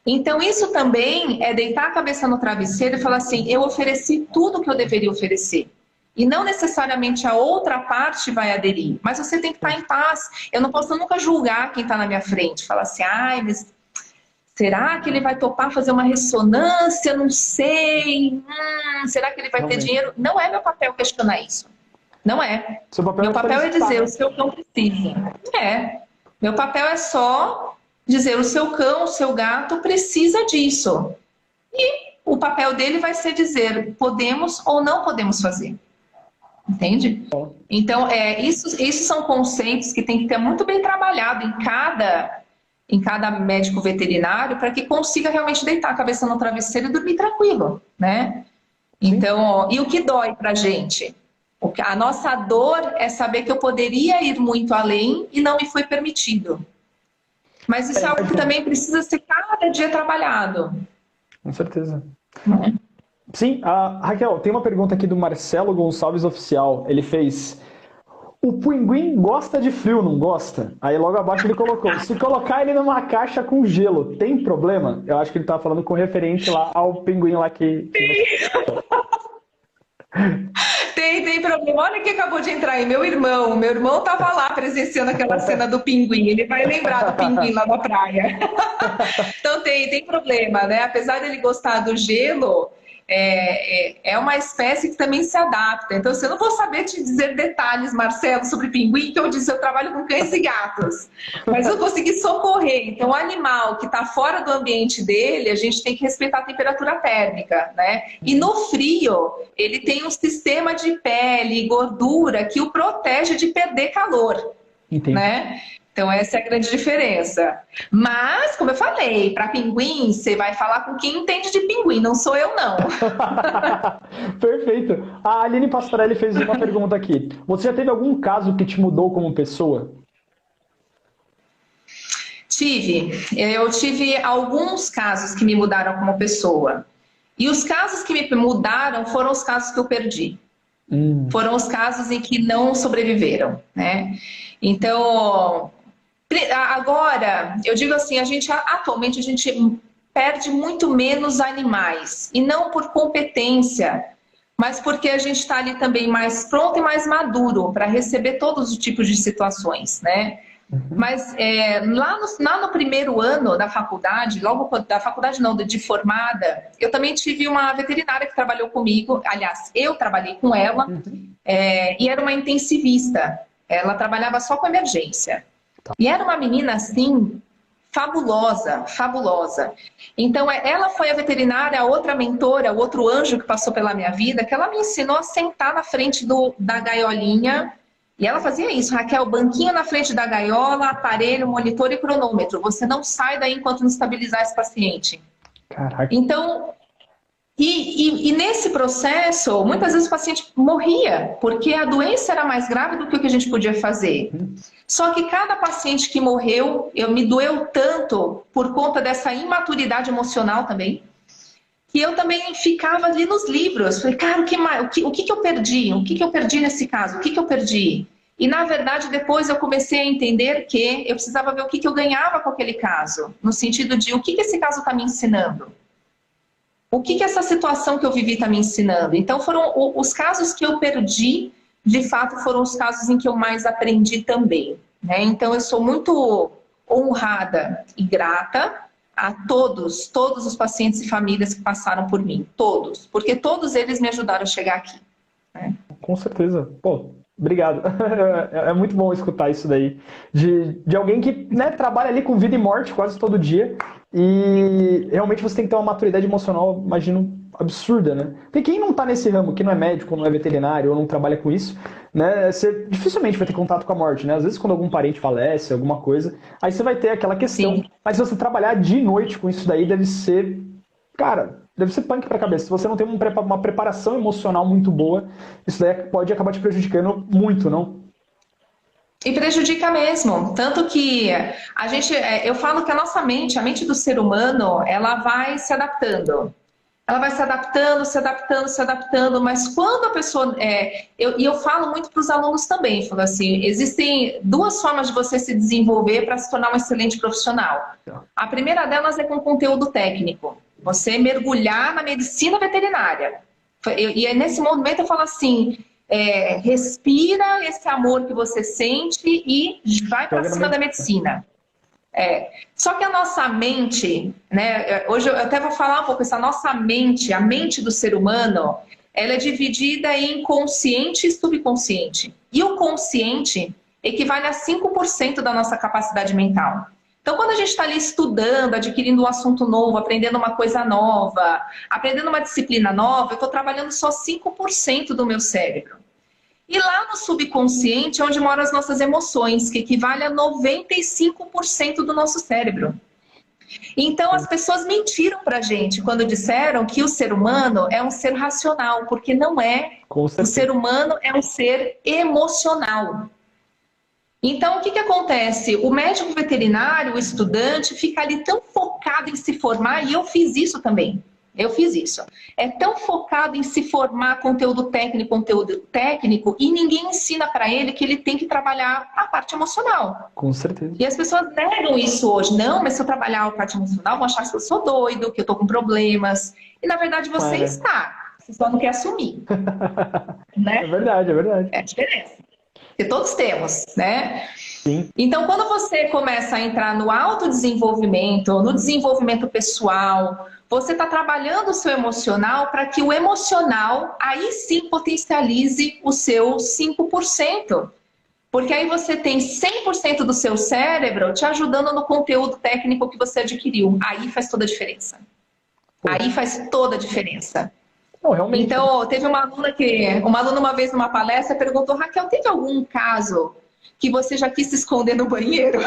Então, isso também é deitar a cabeça no travesseiro e falar assim, eu ofereci tudo que eu deveria oferecer. E não necessariamente a outra parte vai aderir, mas você tem que estar em paz. Eu não posso nunca julgar quem está na minha frente. Falar assim, ai, mas... Será que ele vai topar fazer uma ressonância? Não sei. Será que ele vai ter dinheiro? Não é meu papel questionar isso. Não é. Meu papel é dizer, o seu cão precisa. Meu papel é só dizer, o seu cão, o seu gato precisa disso. E o papel dele vai ser dizer, podemos ou não podemos fazer. Entende? Então, isso são conceitos que tem que ter muito bem trabalhado em cada médico veterinário para que consiga realmente deitar a cabeça no travesseiro e dormir tranquilo, né? Então, e o que dói pra gente? A nossa dor é saber que eu poderia ir muito além e não me foi permitido. Mas isso é algo que também precisa ser cada dia trabalhado. Com certeza. Sim, Raquel, tem uma pergunta aqui do Marcelo Gonçalves Oficial. Ele fez: o pinguim gosta de frio, não gosta? Aí logo abaixo ele colocou: se colocar ele numa caixa com gelo, tem problema? Eu acho que ele estava falando com referente lá ao pinguim lá que... Tem problema. Olha quem acabou de entrar aí, meu irmão. Meu irmão estava lá presenciando aquela cena do pinguim. Ele vai lembrar do pinguim lá na praia. Então tem problema, né? Apesar dele gostar do gelo, é uma espécie que também se adapta. Então, eu não vou saber te dizer detalhes, Marcelo, sobre pinguim, que eu disse, eu trabalho com cães e gatos. Mas eu consegui socorrer. Então, o animal que está fora do ambiente dele, a gente tem que respeitar a temperatura térmica, né? E no frio, ele tem um sistema de pele e gordura que o protege de perder calor. Entendi. Né? Então, essa é a grande diferença. Mas, como eu falei, para pinguim, você vai falar com quem entende de pinguim, não sou eu, não. Perfeito. A Aline Pastorelli fez uma pergunta aqui. Você já teve algum caso que te mudou como pessoa? Eu tive alguns casos que me mudaram como pessoa. E os casos que me mudaram foram os casos que eu perdi. Foram os casos em que não sobreviveram, né? Então... Agora, eu digo assim, atualmente a gente perde muito menos animais. E não por competência, mas porque a gente está ali também mais pronto e mais maduro para receber todos os tipos de situações, né? Mas lá no primeiro ano da faculdade, de formada, eu também tive uma veterinária que trabalhou comigo. Aliás, eu trabalhei com ela, e era uma intensivista. Ela trabalhava só com emergência. E era uma menina, assim, fabulosa, fabulosa. Então, ela foi a veterinária, a outra mentora, o outro anjo que passou pela minha vida, que ela me ensinou a sentar na frente da gaiolinha. E ela fazia isso, Raquel, banquinho na frente da gaiola, aparelho, monitor e cronômetro. Você não sai daí enquanto não estabilizar esse paciente. Caraca. Então... E nesse processo, muitas vezes o paciente morria, porque a doença era mais grave do que o que a gente podia fazer. Só que cada paciente que morreu, me doeu tanto por conta dessa imaturidade emocional também, que eu também ficava ali nos livros. Falei, cara, o que eu perdi? O que eu perdi nesse caso? O que eu perdi? E, na verdade, depois eu comecei a entender que eu precisava ver o que eu ganhava com aquele caso, no sentido de o que esse caso está me ensinando. O que essa situação que eu vivi está me ensinando? Então, foram os casos que eu perdi, de fato, foram os casos em que eu mais aprendi também, né? Então, eu sou muito honrada e grata a todos os pacientes e famílias que passaram por mim. Todos. Porque todos eles me ajudaram a chegar aqui, né? Com certeza. Pô, obrigado. É muito bom escutar isso daí. De alguém que, né, trabalha ali com vida e morte quase todo dia. E realmente você tem que ter uma maturidade emocional, imagino, absurda, né? Porque quem não tá nesse ramo, que não é médico, não é veterinário, ou não trabalha com isso, né? Você dificilmente vai ter contato com a morte, né? Às vezes quando algum parente falece, alguma coisa, aí você vai ter aquela questão. Sim. Mas se você trabalhar de noite com isso daí, deve ser... Cara, deve ser punk pra cabeça. Se você não tem uma preparação emocional muito boa, isso daí pode acabar te prejudicando muito, não? E prejudica mesmo, tanto que eu falo que a nossa mente, a mente do ser humano, ela vai se adaptando. Ela vai se adaptando, se adaptando, se adaptando, mas quando a pessoa... eu falo muito para os alunos também, falo assim, existem duas formas de você se desenvolver para se tornar um excelente profissional. A primeira delas é com conteúdo técnico, você mergulhar na medicina veterinária. E nesse momento eu falo assim... respira esse amor que você sente e vai para cima da medicina. Só que a nossa mente, né? Hoje eu até vou falar um pouco, essa nossa mente, a mente do ser humano, ela é dividida em consciente e subconsciente. E o consciente equivale a 5% da nossa capacidade mental. Então, quando a gente está ali estudando, adquirindo um assunto novo, aprendendo uma coisa nova, aprendendo uma disciplina nova, eu estou trabalhando só 5% do meu cérebro. E lá no subconsciente é onde moram as nossas emoções, que equivale a 95% do nosso cérebro. Então, as pessoas mentiram para a gente quando disseram que o ser humano é um ser racional, porque não é. O ser humano é um ser emocional. Então, o que acontece? O médico veterinário, o estudante, fica ali tão focado em se formar, e eu fiz isso também. Eu fiz isso. É tão focado em se formar conteúdo técnico, e ninguém ensina para ele que ele tem que trabalhar a parte emocional. Com certeza. E as pessoas negam isso hoje. Não, mas se eu trabalhar a parte emocional, vão achar que eu sou doido, que eu tô com problemas. E na verdade você está. Você só não quer assumir. Né? É verdade, é verdade. É a diferença. Que todos temos, né? Sim. Então, quando você começa a entrar no autodesenvolvimento, no desenvolvimento pessoal, você está trabalhando o seu emocional para que o emocional, aí sim, potencialize o seu 5%. Porque aí você tem 100% do seu cérebro te ajudando no conteúdo técnico que você adquiriu. Aí faz toda a diferença. Aí faz toda a diferença. Não, realmente. Então, teve uma aluna uma vez numa palestra perguntou: Raquel, teve algum caso que você já quis se esconder no banheiro?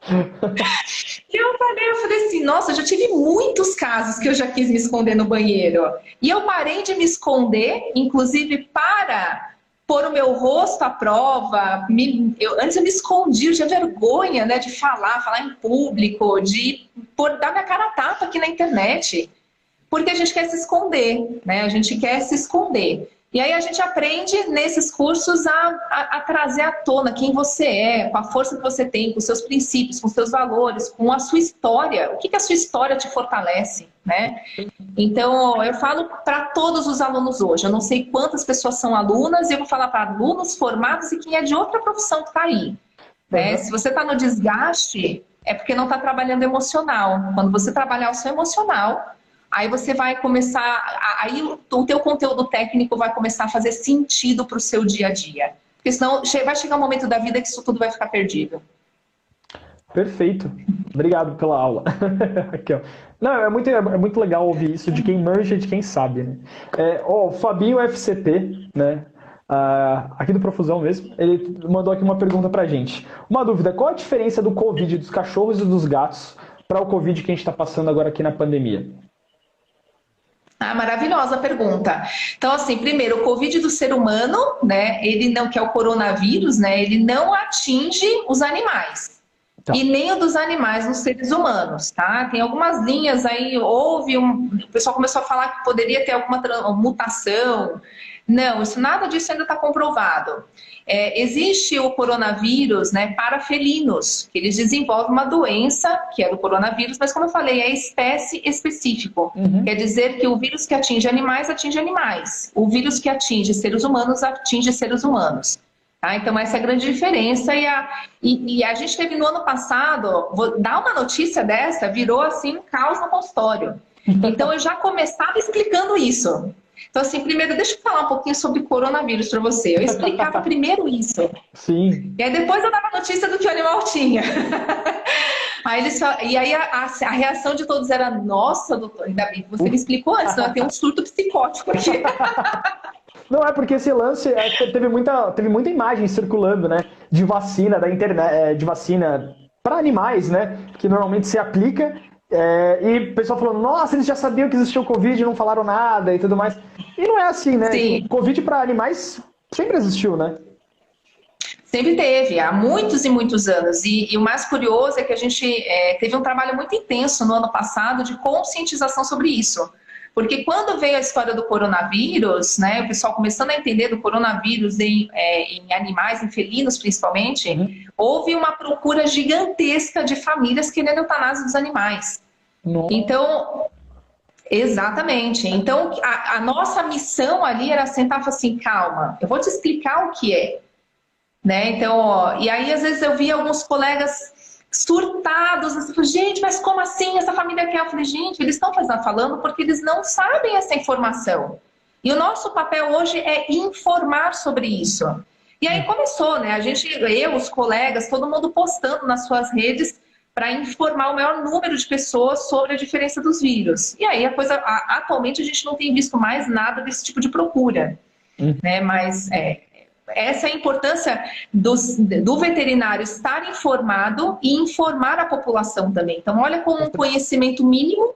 E eu falei assim, nossa, eu já tive muitos casos que eu já quis me esconder no banheiro. E eu parei de me esconder, inclusive para pôr o meu rosto à prova. Antes eu me escondia, eu tinha vergonha, né, de falar em público, de dar minha cara a tapa aqui na internet. Porque a gente quer se esconder, né? A gente quer se esconder. E aí a gente aprende nesses cursos a trazer à tona quem você é, com a força que você tem, com os seus princípios, com os seus valores, com a sua história. O que a sua história te fortalece, né? Então, eu falo para todos os alunos hoje. Eu não sei quantas pessoas são alunas, e eu vou falar para alunos formados e quem é de outra profissão que está aí. Né? Se você está no desgaste, é porque não está trabalhando emocional. Quando você trabalhar o seu emocional, aí você vai começar, aí o teu conteúdo técnico vai começar a fazer sentido para o seu dia a dia. Porque senão vai chegar um momento da vida que isso tudo vai ficar perdido. Perfeito. Obrigado pela aula. Aqui, ó. Não, é muito legal ouvir isso de quem manja e de quem sabe, né? O Fabinho FCT, né? Aqui do Profusão mesmo, ele mandou aqui uma pergunta pra gente. Uma dúvida: qual a diferença do Covid dos cachorros e dos gatos para o Covid que a gente está passando agora aqui na pandemia? Maravilhosa a pergunta. Então, assim, primeiro, o Covid do ser humano, né? Ele não, que é o coronavírus, né? Ele não atinge os animais. Tá. E nem o dos animais nos seres humanos, tá? Tem algumas linhas aí, o pessoal começou a falar que poderia ter alguma mutação. Não, nada disso ainda está comprovado. Existe o coronavírus, né, para felinos, que eles desenvolvem uma doença, que é do coronavírus, mas como eu falei, é espécie específico. Quer dizer que o vírus que atinge animais. O vírus que atinge seres humanos atinge seres humanos. Tá? Então essa é a grande diferença. E a gente teve no ano passado, vou dar uma notícia dessa, virou assim um caos no consultório. Então eu já começava explicando isso. Então, assim, primeiro, deixa eu falar um pouquinho sobre coronavírus para você. Eu explicava primeiro isso. Sim. E aí depois eu dava notícia do que o animal tinha. E aí a reação de todos era: nossa, doutor, ainda bem que você me explicou antes, senão eu tenho um surto psicótico aqui. Não, é porque esse lance teve muita imagem circulando, né? De vacina da internet, de vacina para animais, né? Que normalmente se aplica. E o pessoal falando: nossa, eles já sabiam que existia o Covid e não falaram nada e tudo mais. E não é assim, né? Sim. O Covid para animais sempre existiu, né? Sempre teve, há muitos e muitos anos. E o mais curioso é que a gente teve um trabalho muito intenso no ano passado de conscientização sobre isso. Porque quando veio a história do coronavírus, né, o pessoal começando a entender do coronavírus em animais, em felinos principalmente, houve uma procura gigantesca de famílias querendo eutanásia dos animais. Nossa. Então, exatamente. Então, a nossa missão ali era sentar e falar assim: calma, eu vou te explicar o que é. né? Então, e aí às vezes eu via alguns colegas surtados, assim, gente, mas como assim essa família quer? Eu falei, gente, eles estão falando porque eles não sabem essa informação. E o nosso papel hoje é informar sobre isso. E aí começou, né? Eu, os colegas, todo mundo postando nas suas redes para informar o maior número de pessoas sobre a diferença dos vírus. E aí atualmente a gente não tem visto mais nada desse tipo de procura, né? Mas essa é a importância do veterinário estar informado e informar a população também. Então, olha como um conhecimento mínimo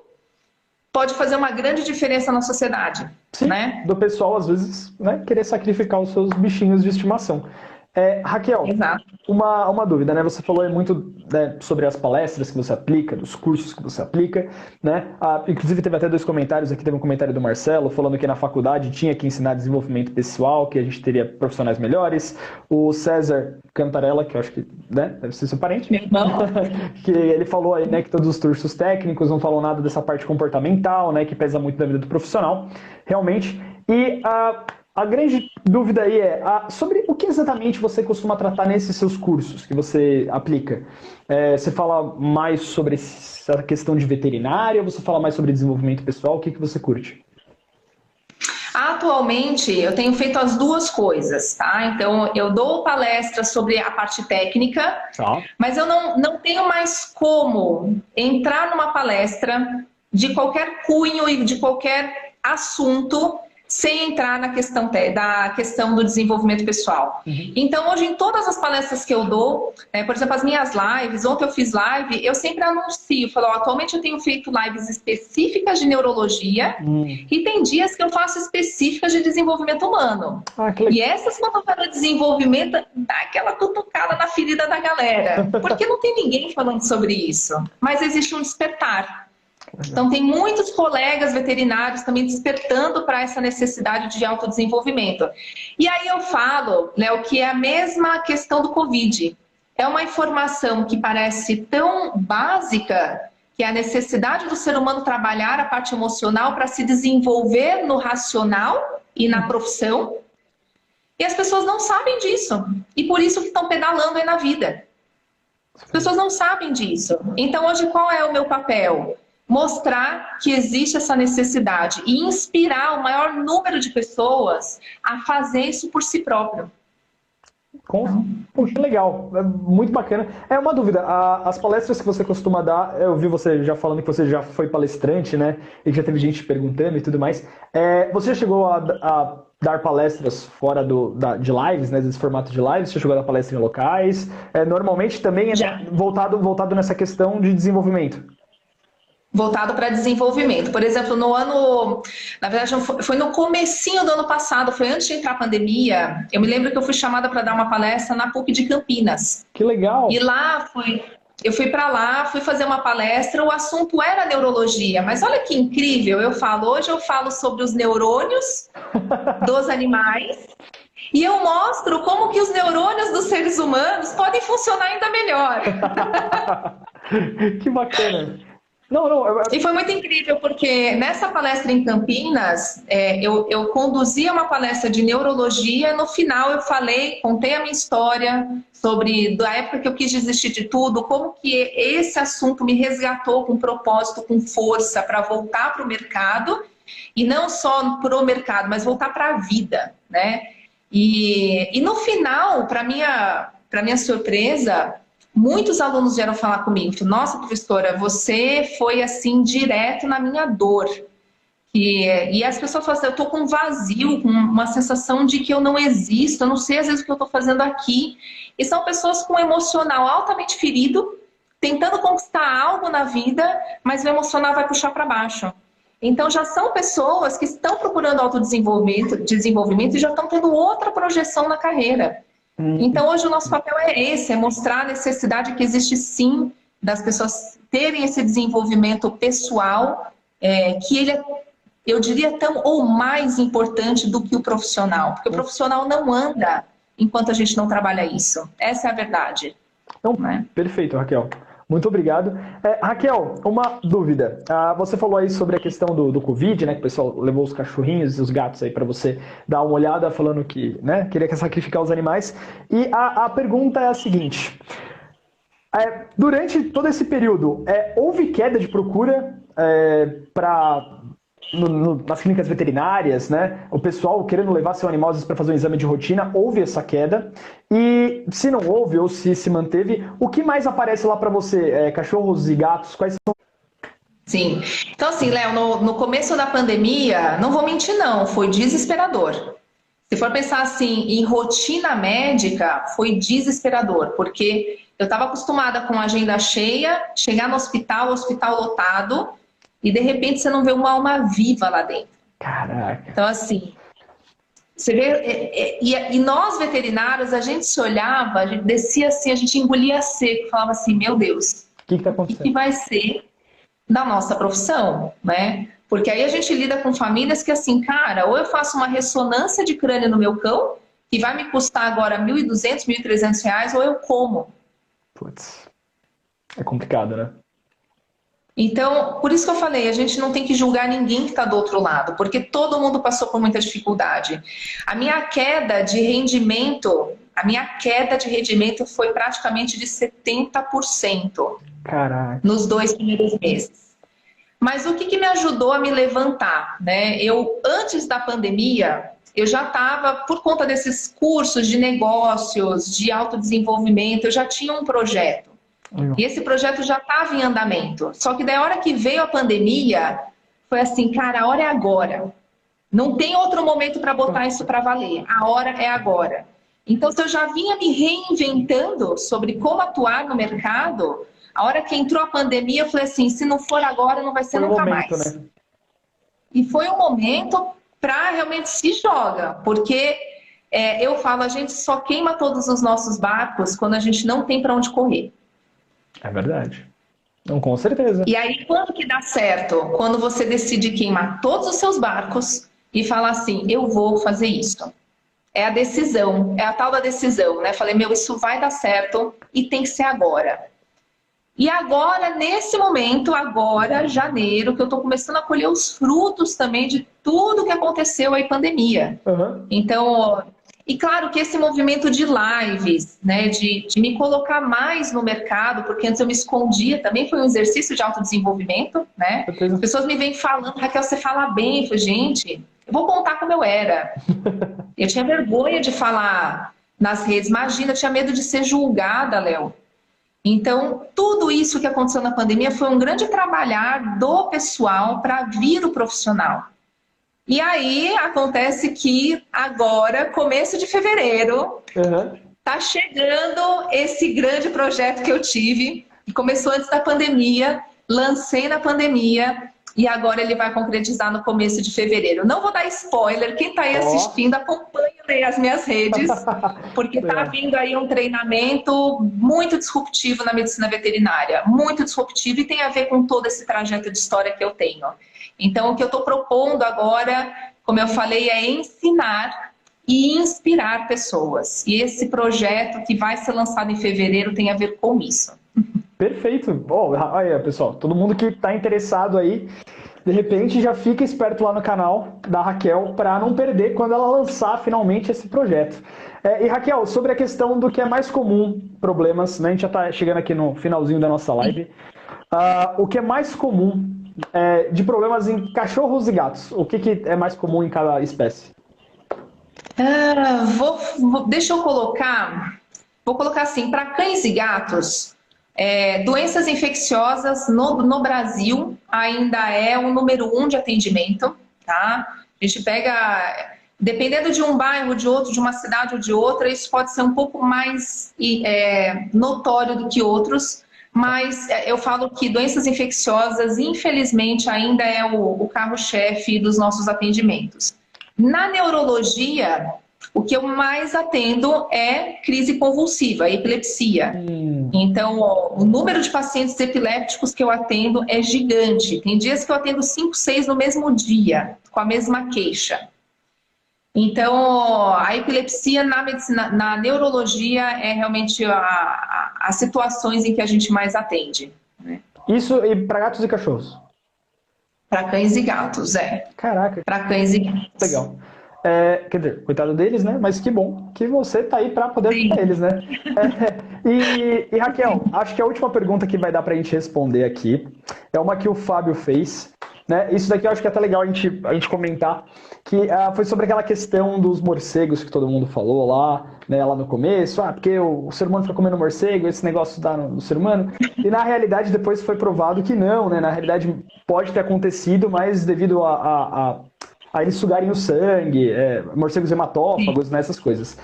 pode fazer uma grande diferença na sociedade. Sim, né? Do pessoal, às vezes, né, querer sacrificar os seus bichinhos de estimação. Raquel, Exato. uma dúvida, né? Você falou muito, né, sobre as palestras que você aplica, dos cursos que você aplica, né? Inclusive teve até 2 comentários aqui, teve um comentário do Marcelo falando que na faculdade tinha que ensinar desenvolvimento pessoal, que a gente teria profissionais melhores. O César Cantarella, que eu acho que, né, deve ser seu parente, Meu irmão. que ele falou aí, né, que todos os cursos técnicos não falam nada dessa parte comportamental, né, que pesa muito na vida do profissional, realmente. E a grande dúvida aí é sobre o que exatamente você costuma tratar nesses seus cursos que você aplica. Você fala mais sobre essa questão de veterinária, ou você fala mais sobre desenvolvimento pessoal? O que você curte? Atualmente, eu tenho feito as duas coisas, tá? Então, eu dou palestras sobre a parte técnica, mas eu não tenho mais como entrar numa palestra de qualquer cunho e de qualquer assunto sem entrar na questão do desenvolvimento pessoal. Então, hoje, em todas as palestras que eu dou, por exemplo, as minhas lives, ontem eu fiz live, eu sempre anuncio, falo, atualmente eu tenho feito lives específicas de neurologia e tem dias que eu faço específicas de desenvolvimento humano. E essas, quando eu falo de desenvolvimento, dá aquela cutucada na ferida da galera, porque não tem ninguém falando sobre isso, mas existe um despertar. Então, tem muitos colegas veterinários também despertando para essa necessidade de autodesenvolvimento. E aí eu falo, Léo, que é a mesma questão do Covid. É uma informação que parece tão básica, que é a necessidade do ser humano trabalhar a parte emocional para se desenvolver no racional e na profissão. E as pessoas não sabem disso. E por isso que estão pedalando aí na vida. As pessoas não sabem disso. Então, hoje, qual é o meu papel? Mostrar que existe essa necessidade e inspirar o maior número de pessoas a fazer isso por si próprio. Puxa, legal, muito bacana. Uma dúvida, as palestras que você costuma dar, eu vi você já falando que você já foi palestrante, né? E já teve gente perguntando e tudo mais. Você já chegou a dar palestras fora de lives, né? Desse formato de lives? Você chegou a dar palestras em locais? Normalmente também voltado nessa questão de desenvolvimento. Voltado para desenvolvimento. Por exemplo, na verdade, foi no comecinho do ano passado, foi antes de entrar a pandemia, eu me lembro que eu fui chamada para dar uma palestra na PUC de Campinas. Que legal! E lá eu fui para lá, fui fazer uma palestra, o assunto era neurologia, mas olha que incrível, hoje eu falo sobre os neurônios dos animais, e eu mostro como que os neurônios dos seres humanos podem funcionar ainda melhor. Que bacana! E foi muito incrível, porque nessa palestra em Campinas, eu conduzia uma palestra de neurologia, no final eu contei a minha história da época que eu quis desistir de tudo, como que esse assunto me resgatou com propósito, com força, para voltar para o mercado, e não só para o mercado, mas voltar para a vida, né? E no final, para minha surpresa, muitos alunos vieram falar comigo, nossa, professora, você foi assim direto na minha dor. E as pessoas falam assim, eu estou com um vazio, com uma sensação de que eu não existo, eu não sei às vezes o que eu estou fazendo aqui. E são pessoas com um emocional altamente ferido, tentando conquistar algo na vida, mas o emocional vai puxar para baixo. Então já são pessoas que estão procurando desenvolvimento e já estão tendo outra projeção na carreira. Então hoje o nosso papel é esse, é mostrar a necessidade que existe sim das pessoas terem esse desenvolvimento pessoal, que ele é, eu diria, tão ou mais importante do que o profissional, porque o profissional não anda enquanto a gente não trabalha isso. Essa é a verdade. Então, perfeito, Raquel. Muito obrigado. Raquel, uma dúvida. Você falou aí sobre a questão do Covid, né? Que o pessoal levou os cachorrinhos e os gatos aí para você dar uma olhada, falando que, né, queria sacrificar os animais. E a pergunta é a seguinte. Durante todo esse período, houve queda de procura nas clínicas veterinárias, né? O pessoal querendo levar seu animal para fazer um exame de rotina, houve essa queda? E se não houve ou se manteve, o que mais aparece lá para você? Cachorros e gatos, quais são? Sim. Então, assim, Léo, no começo da pandemia, não vou mentir não, foi desesperador. Se for pensar assim, em rotina médica, foi desesperador, porque eu estava acostumada com a agenda cheia, chegar no hospital, o hospital lotado, e de repente você não vê uma alma viva lá dentro. Caraca. Então, assim, você vê. E nós veterinários, a gente se olhava, a gente descia assim, a gente engolia seco, falava assim: meu Deus, o que tá acontecendo? O que vai ser da nossa profissão, né? Porque aí a gente lida com famílias que, assim, cara, ou eu faço uma ressonância de crânio no meu cão, que vai me custar agora R$1.200, R$1.300, ou eu como. Putz, é complicado, né? Então, por isso que eu falei, a gente não tem que julgar ninguém que está do outro lado, porque todo mundo passou por muita dificuldade. A minha queda de rendimento foi praticamente de 70%. Caraca. Nos 2 primeiros meses. Mas o que me ajudou a me levantar, né? Antes da pandemia, eu já estava, por conta desses cursos de negócios, de autodesenvolvimento, eu já tinha um projeto. E esse projeto já estava em andamento. Só que da hora que veio a pandemia, foi assim, cara, a hora é agora. Não tem outro momento para botar isso para valer. A hora é agora. Então, se eu já vinha me reinventando sobre como atuar no mercado, a hora que entrou a pandemia, eu falei assim, se não for agora, não vai ser nunca mais. Né? E foi um momento para realmente se joga, porque eu falo, a gente só queima todos os nossos barcos quando a gente não tem para onde correr. É verdade. Não, com certeza. E aí, quando que dá certo? Quando você decide queimar todos os seus barcos e falar assim, eu vou fazer isso. É a decisão, é a tal da decisão, né? Falei, isso vai dar certo e tem que ser agora. E agora, nesse momento, agora, janeiro, que eu estou começando a colher os frutos também de tudo que aconteceu aí, pandemia. Uhum. Então, e claro que esse movimento de lives, né, de me colocar mais no mercado, porque antes eu me escondia, também foi um exercício de autodesenvolvimento, né? As pessoas me vêm falando, Raquel, você fala bem. Eu falei, gente, eu vou contar como eu era. Eu tinha vergonha de falar nas redes, imagina, eu tinha medo de ser julgada, Léo. Então, tudo isso que aconteceu na pandemia foi um grande trabalhar do pessoal para vir o profissional. E aí, acontece que agora, começo de fevereiro, tá chegando esse grande projeto que eu tive, que começou antes da pandemia, lancei na pandemia, e agora ele vai concretizar no começo de fevereiro. Não vou dar spoiler, quem está aí assistindo, acompanhe as minhas redes, porque está vindo aí um treinamento muito disruptivo na medicina veterinária, muito disruptivo, e tem a ver com todo esse trajeto de história que eu tenho. Então, o que eu estou propondo agora, como eu falei, é ensinar e inspirar pessoas. E esse projeto que vai ser lançado em fevereiro tem a ver com isso. Perfeito. Bom, aí, pessoal, todo mundo que está interessado aí, de repente já fica esperto lá no canal da Raquel para não perder quando ela lançar finalmente esse projeto. E Raquel, sobre a questão do que é mais comum, problemas, né? A gente já está chegando aqui no finalzinho da nossa live. O que é mais comum de problemas em cachorros e gatos? O que é mais comum em cada espécie? Deixa eu colocar... Vou colocar assim, para cães e gatos... doenças infecciosas no Brasil ainda é o número 1 de atendimento, tá? A gente pega, dependendo de um bairro, de outro, de uma cidade ou de outra, isso pode ser um pouco mais notório do que outros, mas eu falo que doenças infecciosas, infelizmente, ainda é o carro-chefe dos nossos atendimentos. Na neurologia, o que eu mais atendo é crise convulsiva, epilepsia. Então, o número de pacientes epilépticos que eu atendo é gigante. Tem dias que eu atendo 5, 6 no mesmo dia, com a mesma queixa. Então, a epilepsia na medicina, na neurologia é realmente a as situações em que a gente mais atende, né? Isso e para gatos e cachorros? Para cães e gatos, Caraca. Para cães e gatos. Legal. Quer dizer, coitado deles, né? Mas que bom que você tá aí para poder ajudar eles, né? E Raquel, acho que a última pergunta que vai dar pra gente responder aqui é uma que o Fábio fez, né? Isso daqui eu acho que é até legal a gente comentar, que foi sobre aquela questão dos morcegos que todo mundo falou lá, né, lá no começo, porque o ser humano fica comendo morcego, esse negócio dá no ser humano, e na realidade depois foi provado que não, né? Na realidade pode ter acontecido, mas devido a eles sugarem o sangue, morcegos hematófagos, né, essas coisas.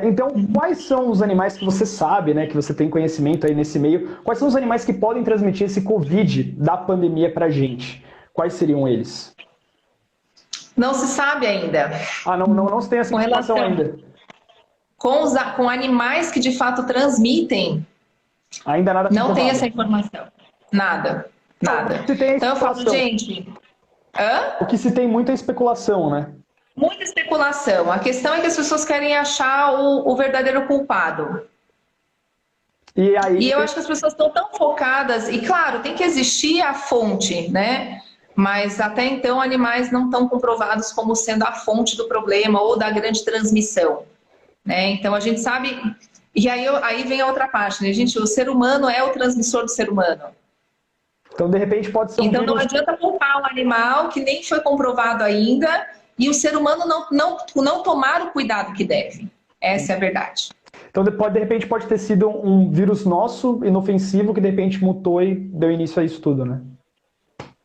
Então, quais são os animais que você sabe, né, que você tem conhecimento aí nesse meio, quais são os animais que podem transmitir esse Covid da pandemia pra gente? Quais seriam eles? Não se sabe ainda. Não se tem essa informação ainda. Com animais que de fato transmitem, ainda nada não tem essa informação. Nada. Então eu falo, gente... O que se tem muita especulação, né? Muita especulação. A questão é que as pessoas querem achar o verdadeiro culpado. E eu acho que as pessoas estão tão focadas... E claro, tem que existir a fonte, né? Mas até então animais não estão comprovados como sendo a fonte do problema ou da grande transmissão, né? Então a gente sabe... E aí vem a outra parte, né? Gente, o ser humano é o transmissor do ser humano. Então, de repente, pode ser Então, não adianta culpar um animal que nem foi comprovado ainda e o ser humano não tomar o cuidado que deve. Essa é a verdade. Então, de repente, pode ter sido um vírus nosso, inofensivo, que de repente mutou e deu início a isso tudo, né?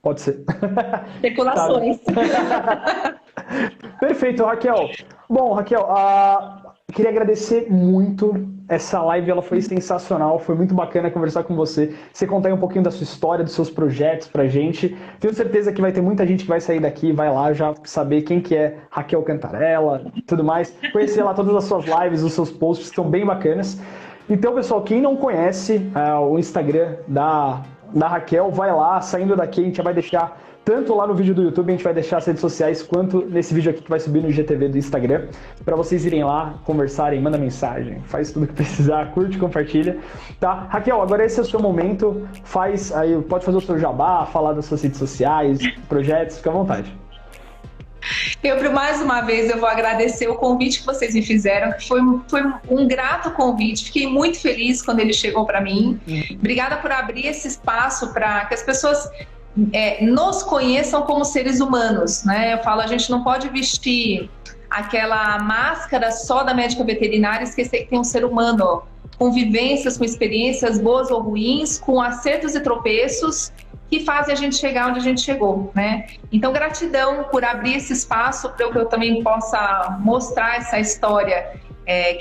Pode ser. Especulações. Perfeito, Raquel. Bom, Raquel, queria agradecer muito. Essa live ela foi sensacional, foi muito bacana conversar com você. Você contar aí um pouquinho da sua história, dos seus projetos pra gente. Tenho certeza que vai ter muita gente que vai sair daqui, vai lá já saber quem que é Raquel Cantarella e tudo mais. Conhecer lá todas as suas lives, os seus posts, que estão bem bacanas. Então, pessoal, quem não conhece o Instagram da Raquel, vai lá. Saindo daqui, a gente já vai deixar tanto lá no vídeo do YouTube, a gente vai deixar as redes sociais, quanto nesse vídeo aqui que vai subir no IGTV do Instagram, para vocês irem lá, conversarem, manda mensagem, faz tudo que precisar, curte, compartilha, tá? Raquel, agora esse é o seu momento, pode fazer o seu jabá, falar das suas redes sociais, projetos, fica à vontade. Mais uma vez, eu vou agradecer o convite que vocês me fizeram, que foi um grato convite. Fiquei muito feliz quando ele chegou para mim. Obrigada por abrir esse espaço para que as pessoas nos conheçam como seres humanos, né? Eu falo, a gente não pode vestir aquela máscara só da médica veterinária e esquecer que tem um ser humano com vivências, com experiências boas ou ruins, com acertos e tropeços, que fazem a gente chegar onde a gente chegou, né? Então, gratidão por abrir esse espaço para que eu também possa mostrar essa história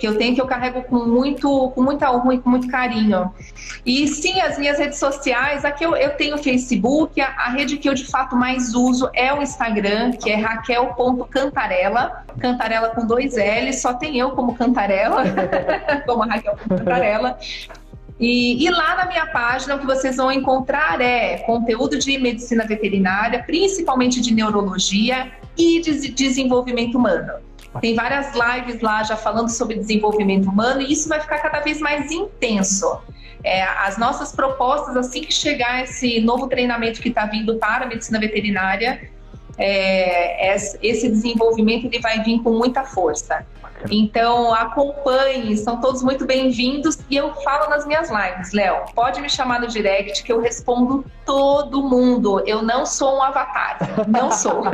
que eu carrego com muita honra e com muito carinho. E sim, as minhas redes sociais, aqui eu tenho o Facebook, a rede que eu de fato mais uso é o Instagram, que é raquel.cantarella, Cantarella com 2 L, só tem eu como Cantarella, como a Raquel.cantarella. E lá na minha página o que vocês vão encontrar é conteúdo de medicina veterinária, principalmente de neurologia e de desenvolvimento humano. Tem várias lives lá já falando sobre desenvolvimento humano e isso vai ficar cada vez mais intenso. As nossas propostas, assim que chegar esse novo treinamento que está vindo para a medicina veterinária, esse desenvolvimento ele vai vir com muita força. Então, acompanhe, são todos muito bem-vindos e eu falo nas minhas lives, Léo, pode me chamar no direct que eu respondo todo mundo. Eu não sou um avatar, não sou.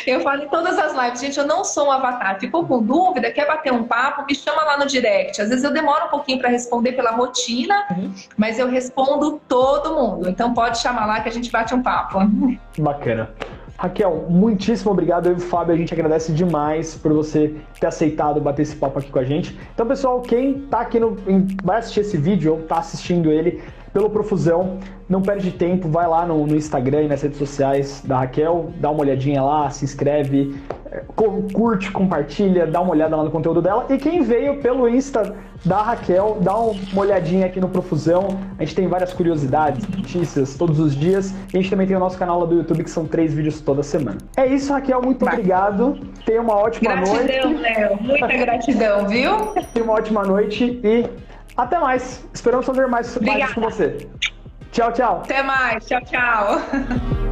Eu falo em todas as lives, gente, eu não sou um avatar. Ficou com dúvida, quer bater um papo, me chama lá no direct. Às vezes eu demoro um pouquinho para responder pela rotina, mas eu respondo todo mundo. Então pode chamar lá que a gente bate um papo. Bacana. Raquel, muitíssimo obrigado. Eu e o Fábio, a gente agradece demais por você ter aceitado bater esse papo aqui com a gente. Então, pessoal, quem tá aqui vai assistir esse vídeo ou tá assistindo ele pelo Profusão, não perde tempo, vai lá no Instagram e nas redes sociais da Raquel, dá uma olhadinha lá, se inscreve, curte, compartilha, dá uma olhada lá no conteúdo dela. E quem veio pelo Insta da Raquel, dá uma olhadinha aqui no Profusão. A gente tem várias curiosidades, notícias todos os dias. E a gente também tem o nosso canal lá do YouTube, que são 3 vídeos toda semana. É isso, Raquel, muito obrigado. Tenha uma ótima noite. Gratidão, Léo. Muita gratidão, viu? Tenha uma ótima noite e Até mais. Esperamos fazer mais com você. Tchau, tchau. Até mais. Tchau, tchau.